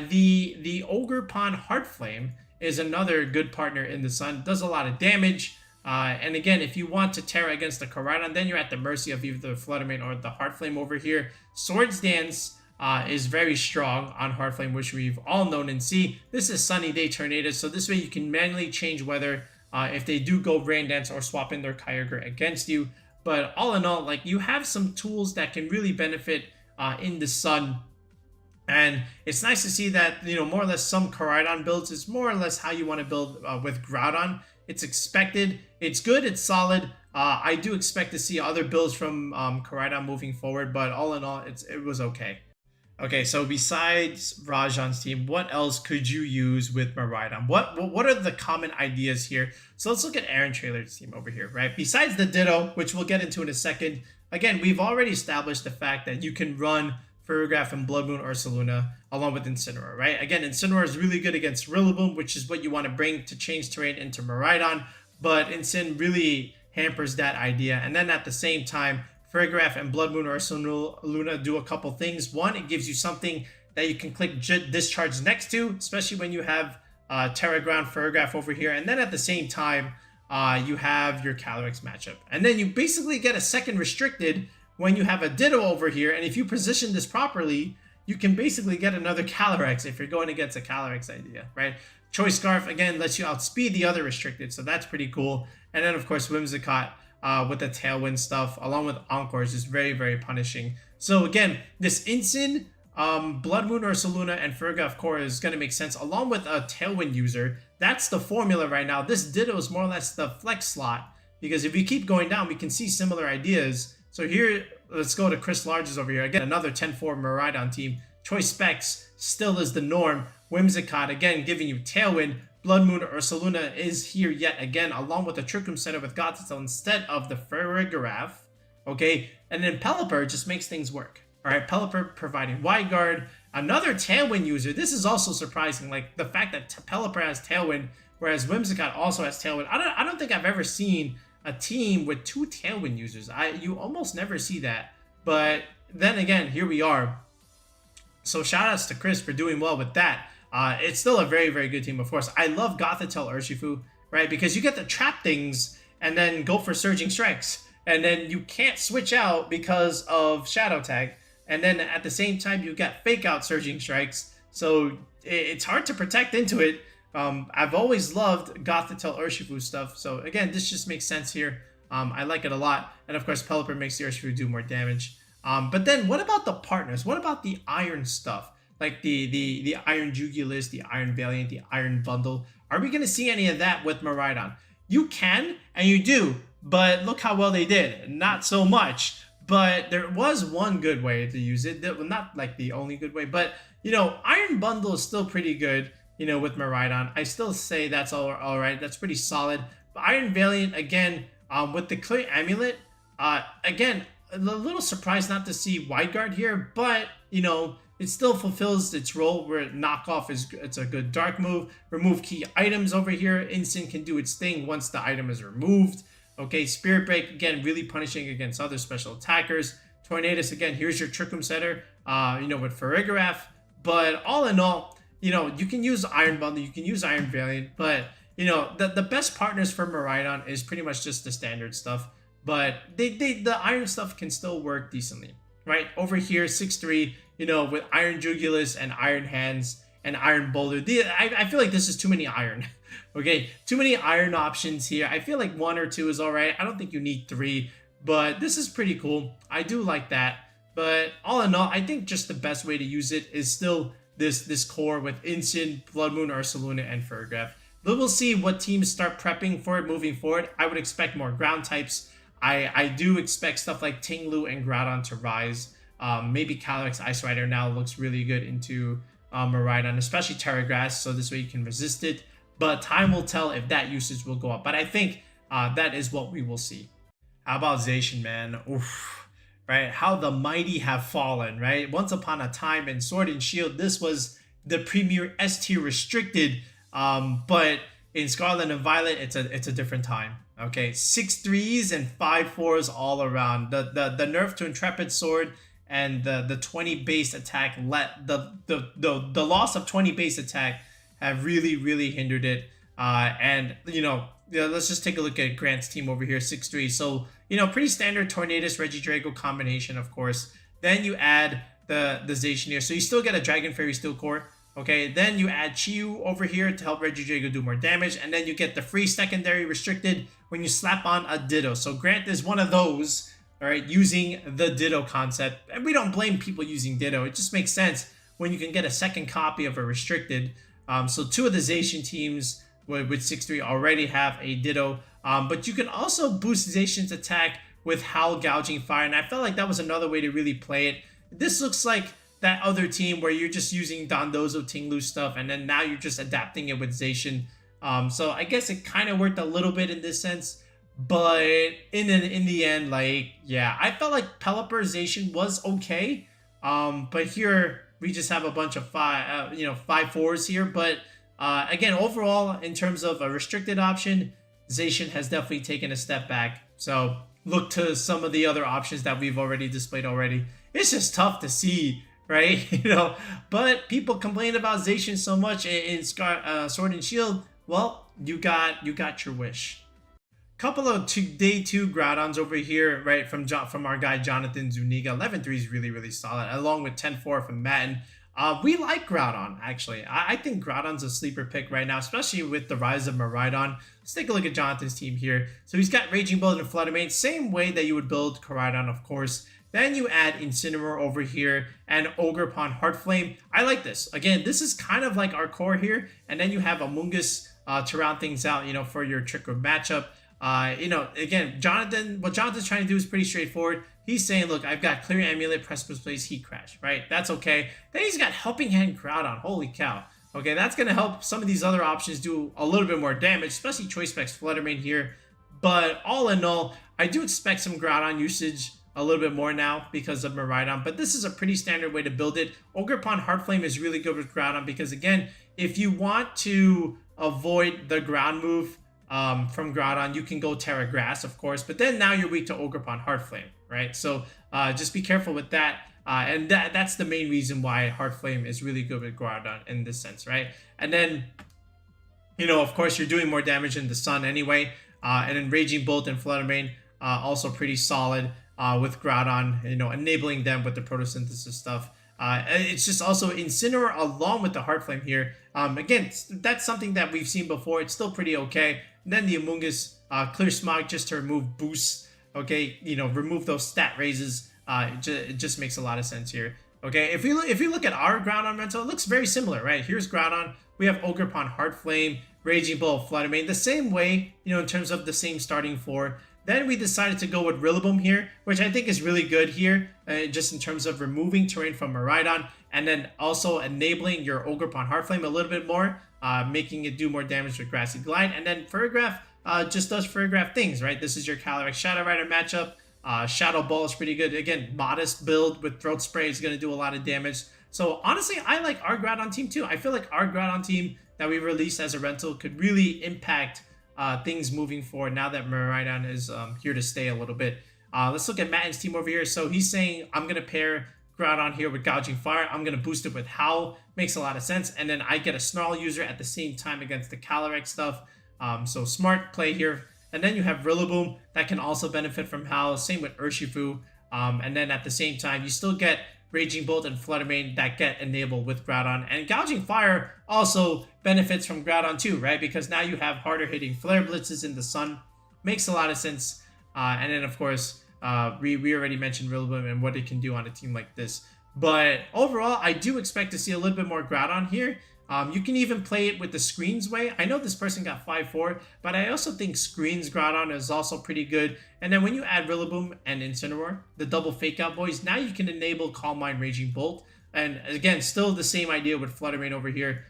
The Ogre Pond Heartflame is another good partner in the sun. Does a lot of damage. And again, if you want to Terra against the Koraidon, then you're at the mercy of either the Fluttermane or the Heartflame over here. Swords Dance is very strong on Heartflame, which we've all known and see. This is Sunny Day Tornadus, so this way you can manually change weather if they do go Rain Dance or swap in their Kyogre against you. But all in all, you have some tools that can really benefit in the sun. And it's nice to see that, more or less some Koraidon builds is more or less how you want to build with Groudon. It's expected. It's good. It's solid. I do expect to see other builds from Koraidon moving forward, but all in all, it was okay. Okay, so besides Rajan's team, what else could you use with Miraidon? What are the common ideas here? So let's look at Aaron Trailer's team over here, right? Besides the Ditto, which we'll get into in a second, again, we've already established the fact that you can run Ferrigraph and Blood Moon Ursaluna along with Incineroar, right? Again, Incineroar is really good against Rillaboom, which is what you want to bring to change terrain into Miraidon, but Incin really hampers that idea. And then at the same time, Ferrigraph and Blood Moon Ursaluna do a couple things. One, it gives you something that you can click Discharge next to, especially when you have Terra Ground Ferrigraph over here. And then at the same time, you have your Calyrex matchup. And then you basically get a second restricted when you have a Ditto over here, and if you position this properly, you can basically get another Calyrex if you're going against a Calyrex idea, right? Choice Scarf, again, lets you outspeed the other restricted, so that's pretty cool. And then, of course, Whimsicott with the Tailwind stuff, along with Encores, is very, very punishing. So, again, this Incin, Blood Moon Ursaluna, and Ferrigraph core is going to make sense, along with a Tailwind user. That's the formula right now. This Ditto is more or less the flex slot, because if we keep going down, we can see similar ideas. So here, let's go to Chris Larges over here. Again, another 10-4 Miraidon team. Choice Specs still is the norm. Whimsicott, again, giving you Tailwind. Blood Moon Ursaluna is here yet again, along with the Trick Room setup with Gothitzel instead of the Ferrigraph. Okay, and then Pelipper just makes things work. All right, Pelipper providing Wide Guard. Another Tailwind user. This is also surprising, the fact that Pelipper has Tailwind, whereas Whimsicott also has Tailwind. I don't think I've ever seen a team with 2 Tailwind users. You almost never see that. But then again, here we are. So shout outs to Chris for doing well with that. It's still a very, very good team, of course. I love Gothitelle Urshifu, right? Because you get to trap things and then go for Surging Strikes. And then you can't switch out because of Shadow Tag. And then at the same time, you got Fake Out Surging Strikes. So it's hard to protect into it. I've always loved Gothitelle Urshifu stuff. So again, this just makes sense here. I like it a lot. And of course, Pelipper makes the Urshifu do more damage. But then what about the partners? What about the iron stuff? Like the Iron Jugulus, the Iron Valiant, the Iron Bundle. Are we going to see any of that with Miraidon? You can, and you do. But look how well they did. Not so much. But there was one good way to use it. Not like the only good way. But, Iron Bundle is still pretty good. With Miraidon, I still say that's all right. That's pretty solid. But Iron Valiant, again, with the Clear Amulet, again, a little surprised not to see Wide Guard here, but, it still fulfills its role where knockoff it's a good dark move. Remove key items over here. Instant can do its thing once the item is removed. Okay, Spirit Break, again, really punishing against other special attackers. Tornadus, again, here's your Trick Room setter, with Farigiraf. But all in all, you can use Iron Bundle, you can use Iron Valiant, but, the best partners for Miraidon is pretty much just the standard stuff. But the Iron stuff can still work decently, right? Over here, 6-3, with Iron Jugulus and Iron Hands and Iron Boulder. I feel like this is too many Iron. Okay, too many Iron options here. I feel like 1 or 2 is alright. I don't think you need 3, but this is pretty cool. I do like that. But all in all, I think just the best way to use it is still this core with Incin, Blood Moon, Ursaluna, and Farigiraf. But we'll see what teams start prepping for it moving forward. I would expect more ground types. I do expect stuff like Tinglu and Groudon to rise. Maybe Calyrex-Ice Rider now looks really good into Miraidon, especially Terra Grass, so this way you can resist it. But time will tell if that usage will go up. But I think that is what we will see. How about Zacian, man? Oof. Right? How the mighty have fallen, right? Once upon a time in Sword and Shield, this was the premier S tier restricted. But in Scarlet and Violet, it's a different time. Okay, 6-3s and 5-4s all around. The nerf to Intrepid Sword and the 20 base attack, the loss of 20 base attack have really hindered it. And let's just take a look at Grant's team over here, 6-3. So pretty standard Tornadus Regidrago combination, of course. Then you add the Zacian here, so you still get a Dragon Fairy Steel Core. Okay, then you add Chiyu over here to help Regidrago do more damage, and then you get the free secondary restricted when you slap on a Ditto. So Grant is one of those, all right, using the Ditto concept. And we don't blame people using Ditto. It just makes sense when you can get a second copy of a restricted. So 2 of the Zacian teams with 6-3 already have a Ditto. But you can also boost Zacian's attack with Howl Gouging Fire, and I felt like that was another way to really play it. This looks like that other team where you're just using Dondozo Tinglu stuff, and then now you're just adapting it with Zacian. So I guess it kind of worked a little bit in this sense, but in the end, like, yeah, I felt like Pelipper Zacian was okay. But here we just have a bunch of 5-4s here. But again, overall, in terms of a restricted option, Zacian has definitely taken a step back. So look to some of the other options that we've already displayed already. It's just tough to see, right? But people complain about Zacian so much in Sword and Shield. Well, you got your wish. Couple of day 2 Groudons over here, right, from our guy Jonathan Zuniga. 11-3 is really solid, along with 10-4 from Matten. We like Groudon, actually. I think Groudon's a sleeper pick right now, especially with the rise of Miraidon. Let's take a look at Jonathan's team here. So he's got Raging Bolt and Flutter Mane, same way that you would build Koraidon, of course. Then you add Incineroar over here and Ogerpon Heartflame. I like this. Again, this is kind of like our core here. And then you have Amoonguss to round things out, for your Trick Room matchup. Again, what Jonathan's trying to do is pretty straightforward. He's saying, look, I've got Clear Amulet, Precipice Blaze, Heat Crash, right? That's okay. Then he's got Helping Hand Groudon. Holy cow. Okay, that's going to help some of these other options do a little bit more damage, especially Choice Specs Flutter Mane here. But all in all, I do expect some Groudon usage a little bit more now because of Miraidon, but this is a pretty standard way to build it. Ogerpon Heartflame is really good with Groudon because, again, if you want to avoid the ground move from Groudon, you can go Terra Grass, of course, but then now you're weak to Ogerpon Heartflame, right? So just be careful with that. And that's the main reason why Heartflame is really good with Groudon in this sense, right? And then, of course, you're doing more damage in the sun anyway. And then Raging Bolt and Flutter Mane, also pretty solid with Groudon, enabling them with the photosynthesis stuff. It's just also Incineroar along with the Heartflame here. Again, that's something that we've seen before. It's still pretty okay. And then the Amoonguss Clear Smog just to remove boosts. Okay, remove those stat raises. It just makes a lot of sense here. Okay, if you look at our Groudon rental, it looks very similar, right? Here's Groudon. We have Ogerpon Heartflame, Raging Bolt, Flutter Mane, the same way, in terms of the same starting 4. Then we decided to go with Rillaboom here, which I think is really good here, just in terms of removing terrain from Miraidon, and then also enabling your Ogerpon Heartflame a little bit more, making it do more damage with Grassy Glide. And then Farigiraf just does Farigiraf things, right? This is your Calyrex Shadow Rider matchup. Shadow Ball is pretty good. Again, modest build with Throat Spray is going to do a lot of damage. So honestly, I like our Groudon team too. I feel like our Groudon team that we released as a rental could really impact things moving forward now that Miraidon is here to stay a little bit. Let's look at Matten's team over here. So he's saying, I'm going to pair Groudon here with Gouging Fire. I'm going to boost it with Howl. Makes a lot of sense. And then I get a Snarl user at the same time against the Calyrex stuff. So smart play here. And then you have Rillaboom that can also benefit from Howl. Same with Urshifu. And then at the same time, you still get Raging Bolt and Flutter Mane that get enabled with Groudon. And Gouging Fire also benefits from Groudon too, right? Because now you have harder hitting Flare Blitzes in the sun. Makes a lot of sense. And then, of course, we already mentioned Rillaboom and what it can do on a team like this. But overall, I do expect to see a little bit more Groudon here. You can even play it with the Screens way. I know this person got 5-4, but I also think Screens Groudon is also pretty good. And then when you add Rillaboom and Incineroar, the double Fake Out boys, now you can enable Calm Mind Raging Bolt. And again, still the same idea with Flutter Mane over here.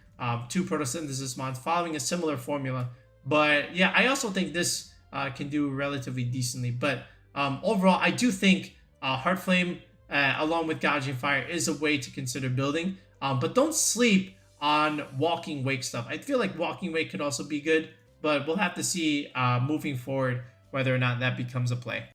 2 Photosynthesis Mons following a similar formula. But yeah, I also think this can do relatively decently. But overall, I do think Heart Flame along with Gouging Fire is a way to consider building. But don't sleep on Walking Wake stuff. I feel like Walking Wake could also be good, but we'll have to see moving forward whether or not that becomes a play.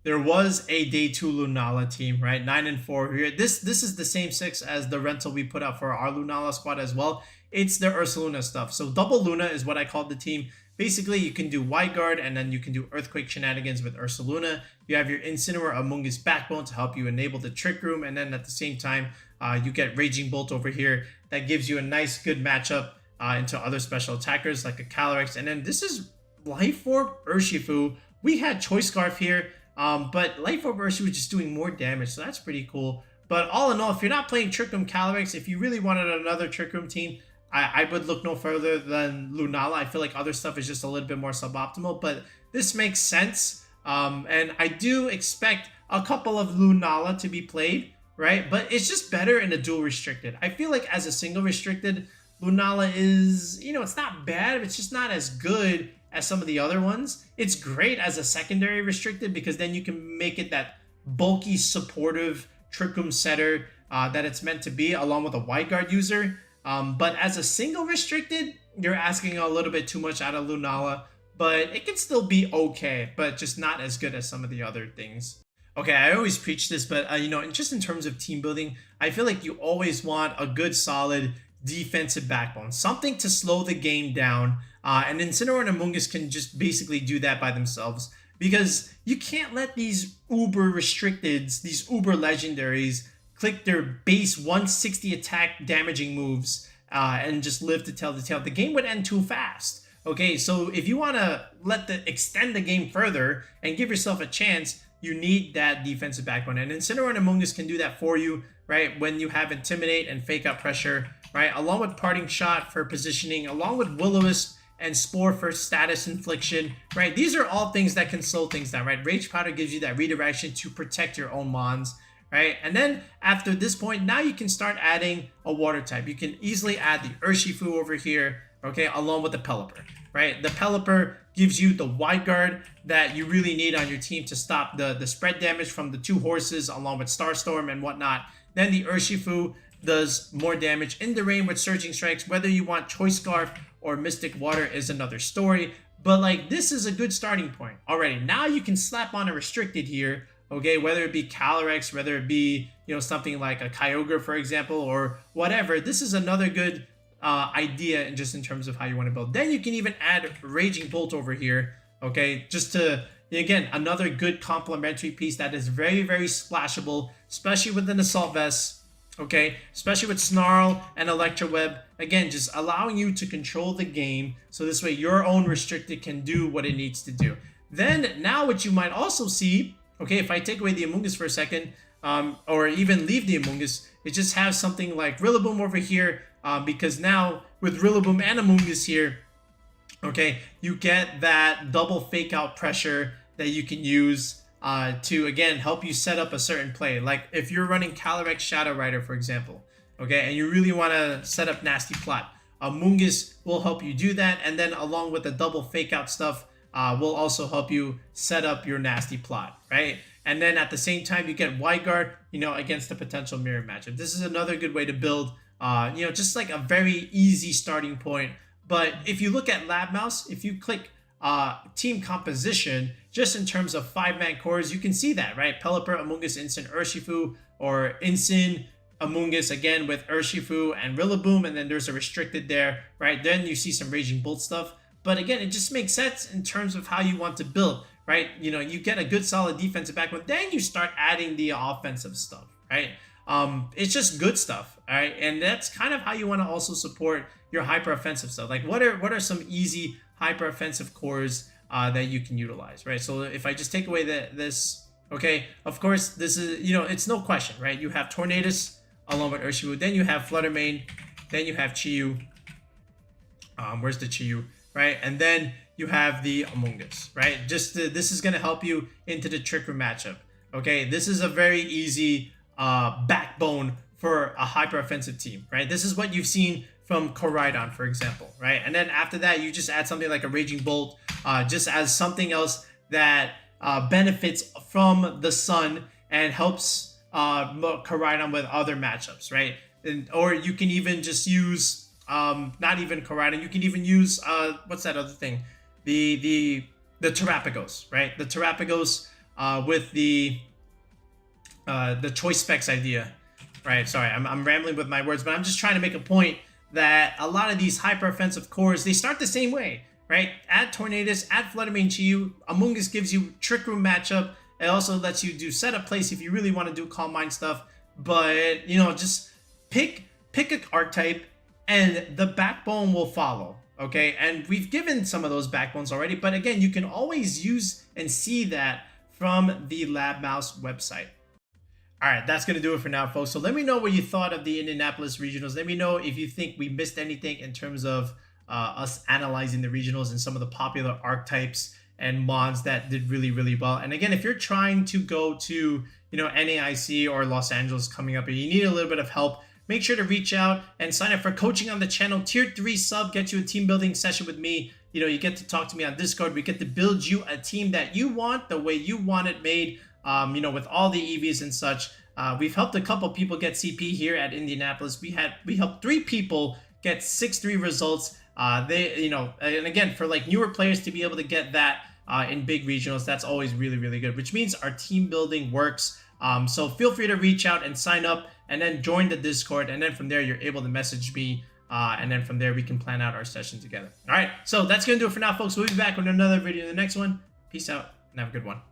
There was a day 2 Lunala team, right? 9-4 here. This is the same 6 as the rental we put out for our Lunala squad as well. It's the Ursaluna stuff. So double Luna is what I called the team. Basically, you can do Wide Guard, and then you can do Earthquake shenanigans with Ursaluna. You have your Incineroar Amoonguss Backbone to help you enable the Trick Room, and then at the same time, you get Raging Bolt over here. That gives you a nice, good matchup into other special attackers like a Calyrex. And then this is Life Orb Urshifu. We had Choice Scarf here, but Life Orb Urshifu is just doing more damage, so that's pretty cool. But all in all, if you're not playing Trick Room Calyrex, if you really wanted another Trick Room team, I would look no further than Lunala. I feel like other stuff is just a little bit more suboptimal, but this makes sense. And I do expect a couple of Lunala to be played, right? But it's just better in a dual restricted. I feel like as a single restricted, Lunala is, it's not bad. It's just not as good as some of the other ones. It's great as a secondary restricted because then you can make it that bulky, supportive Trick Room setter that it's meant to be, along with a Wide Guard user. But as a single restricted, you're asking a little bit too much out of Lunala, but it can still be okay, but just not as good as some of the other things. Okay, I always preach this, but just in terms of team building, I feel like you always want a good, solid defensive backbone, something to slow the game down. And Incineroar and Amoonguss can just basically do that by themselves, because you can't let these uber restricteds, these uber legendaries, click their base 160 attack damaging moves and just live to tell the tale. The game would end too fast. Okay, so if you want to extend the game further and give yourself a chance, you need that defensive backbone. And Incineroar and Amoonguss can do that for you, right? When you have Intimidate and Fake Out Pressure, right? Along with Parting Shot for positioning, along with Will-O-Wisp and Spore for status infliction, right? These are all things that can slow things down, right? Rage Powder gives you that redirection to protect your own mons, right? And then after this point, now you can start adding a water type. You can easily add the Urshifu over here, okay, along with the Pelipper, right? The Pelipper gives you the Wide Guard that you really need on your team to stop the spread damage from the 2 horses, along with Starstorm and whatnot. Then the Urshifu does more damage in the rain with Surging Strikes. Whether you want Choice Scarf or Mystic Water is another story, but like, this is a good starting point already. Now you can slap on a restricted here, okay, whether it be Calyrex, whether it be, something like a Kyogre, for example, or whatever. This is another good idea in terms of how you want to build. Then you can even add Raging Bolt over here, okay, just to, again, another good complementary piece that is very, very splashable, especially with an Assault Vest, okay, especially with Snarl and Electro Web. Again, just allowing you to control the game, so this way your own restricted can do what it needs to do. Then, now what you might also see, okay, if I take away the Amoonguss for a second, or even leave the Amoonguss, it just has something like Rillaboom over here, because now with Rillaboom and Amoonguss here, okay, you get that double Fake Out pressure that you can use to, again, help you set up a certain play. Like if you're running Calyrex Shadow Rider, for example, okay, and you really want to set up nasty plot, Amoonguss will help you do that, and then along with the double Fake Out stuff, will also help you set up your nasty plot, right? And then at the same time, you get Wide Guard, against a potential mirror matchup. This is another good way to build, just like a very easy starting point. But if you look at Lab Mouse, if you click team composition, just in terms of 5-man cores, you can see that, right? Pelipper, Amoonguss, Instant, Urshifu, or Instant, Amoonguss again with Urshifu and Rillaboom, and then there's a restricted there, right? Then you see some Raging Bolt stuff. But again, it just makes sense in terms of how you want to build, right? You know, you get a good solid defensive backbone, then you start adding the offensive stuff, right? It's just good stuff, all right? And that's kind of how you want to also support your hyper offensive stuff. Like what are some easy hyper offensive cores that you can utilize, right? So if I just take away this, okay, of course, this is, you know, it's no question, right? You have Tornadus along with Urshifu, then you have Fluttermane, then you have Chiyu. Where's the Chiyu, right? And then you have the Amoonguss, right? Just this is going to help you into the Trick Room matchup, okay? This is a very easy backbone for a hyper offensive team, right? This is what you've seen from Koraidon, for example, right? And then after that, you just add something like a Raging Bolt, just as something else that benefits from the sun and helps Koraidon with other matchups, right? Or you can even just use not even Koraidon, you can even use what's that other thing? The Terapagos, right? The Terapagos with the choice specs idea, right? Sorry, I'm rambling with my words, but I'm just trying to make a point that a lot of these hyper offensive cores, they start the same way, right? Add Tornadus, add Fluttermane Chiyu. Amoonguss gives you Trick Room matchup. It also lets you do setup place if you really want to do Calm Mind stuff. But, you know, just pick an archetype and the backbone will follow, okay? And we've given some of those backbones already. But again, you can always use and see that from the Lab Mouse website. All right, that's going to do it for now, folks. So let me know what you thought of the Indianapolis Regionals. Let me know if you think we missed anything in terms of us analyzing the regionals and some of the popular archetypes and mons that did really, really well. And again, if you're trying to go to, you know, NAIC or Los Angeles coming up and you need a little bit of help, make sure to reach out and sign up for coaching on the channel. Tier 3 sub gets you a team building session with me. You know, you get to talk to me on Discord. We get to build you a team that you want, the way you want it made, you know, with all the EVs and such. We've helped a couple people get CP here at Indianapolis. We helped 3 people get 6-3 results. They, you know, and again, for like newer players to be able to get that in big regionals, that's always really, really good, which means our team building works. So feel free to reach out and sign up and then join the Discord. And then from there, you're able to message me. And then from there, we can plan out our session together. All right. So that's going to do it for now, folks. We'll be back with another video in the next one. Peace out and have a good one.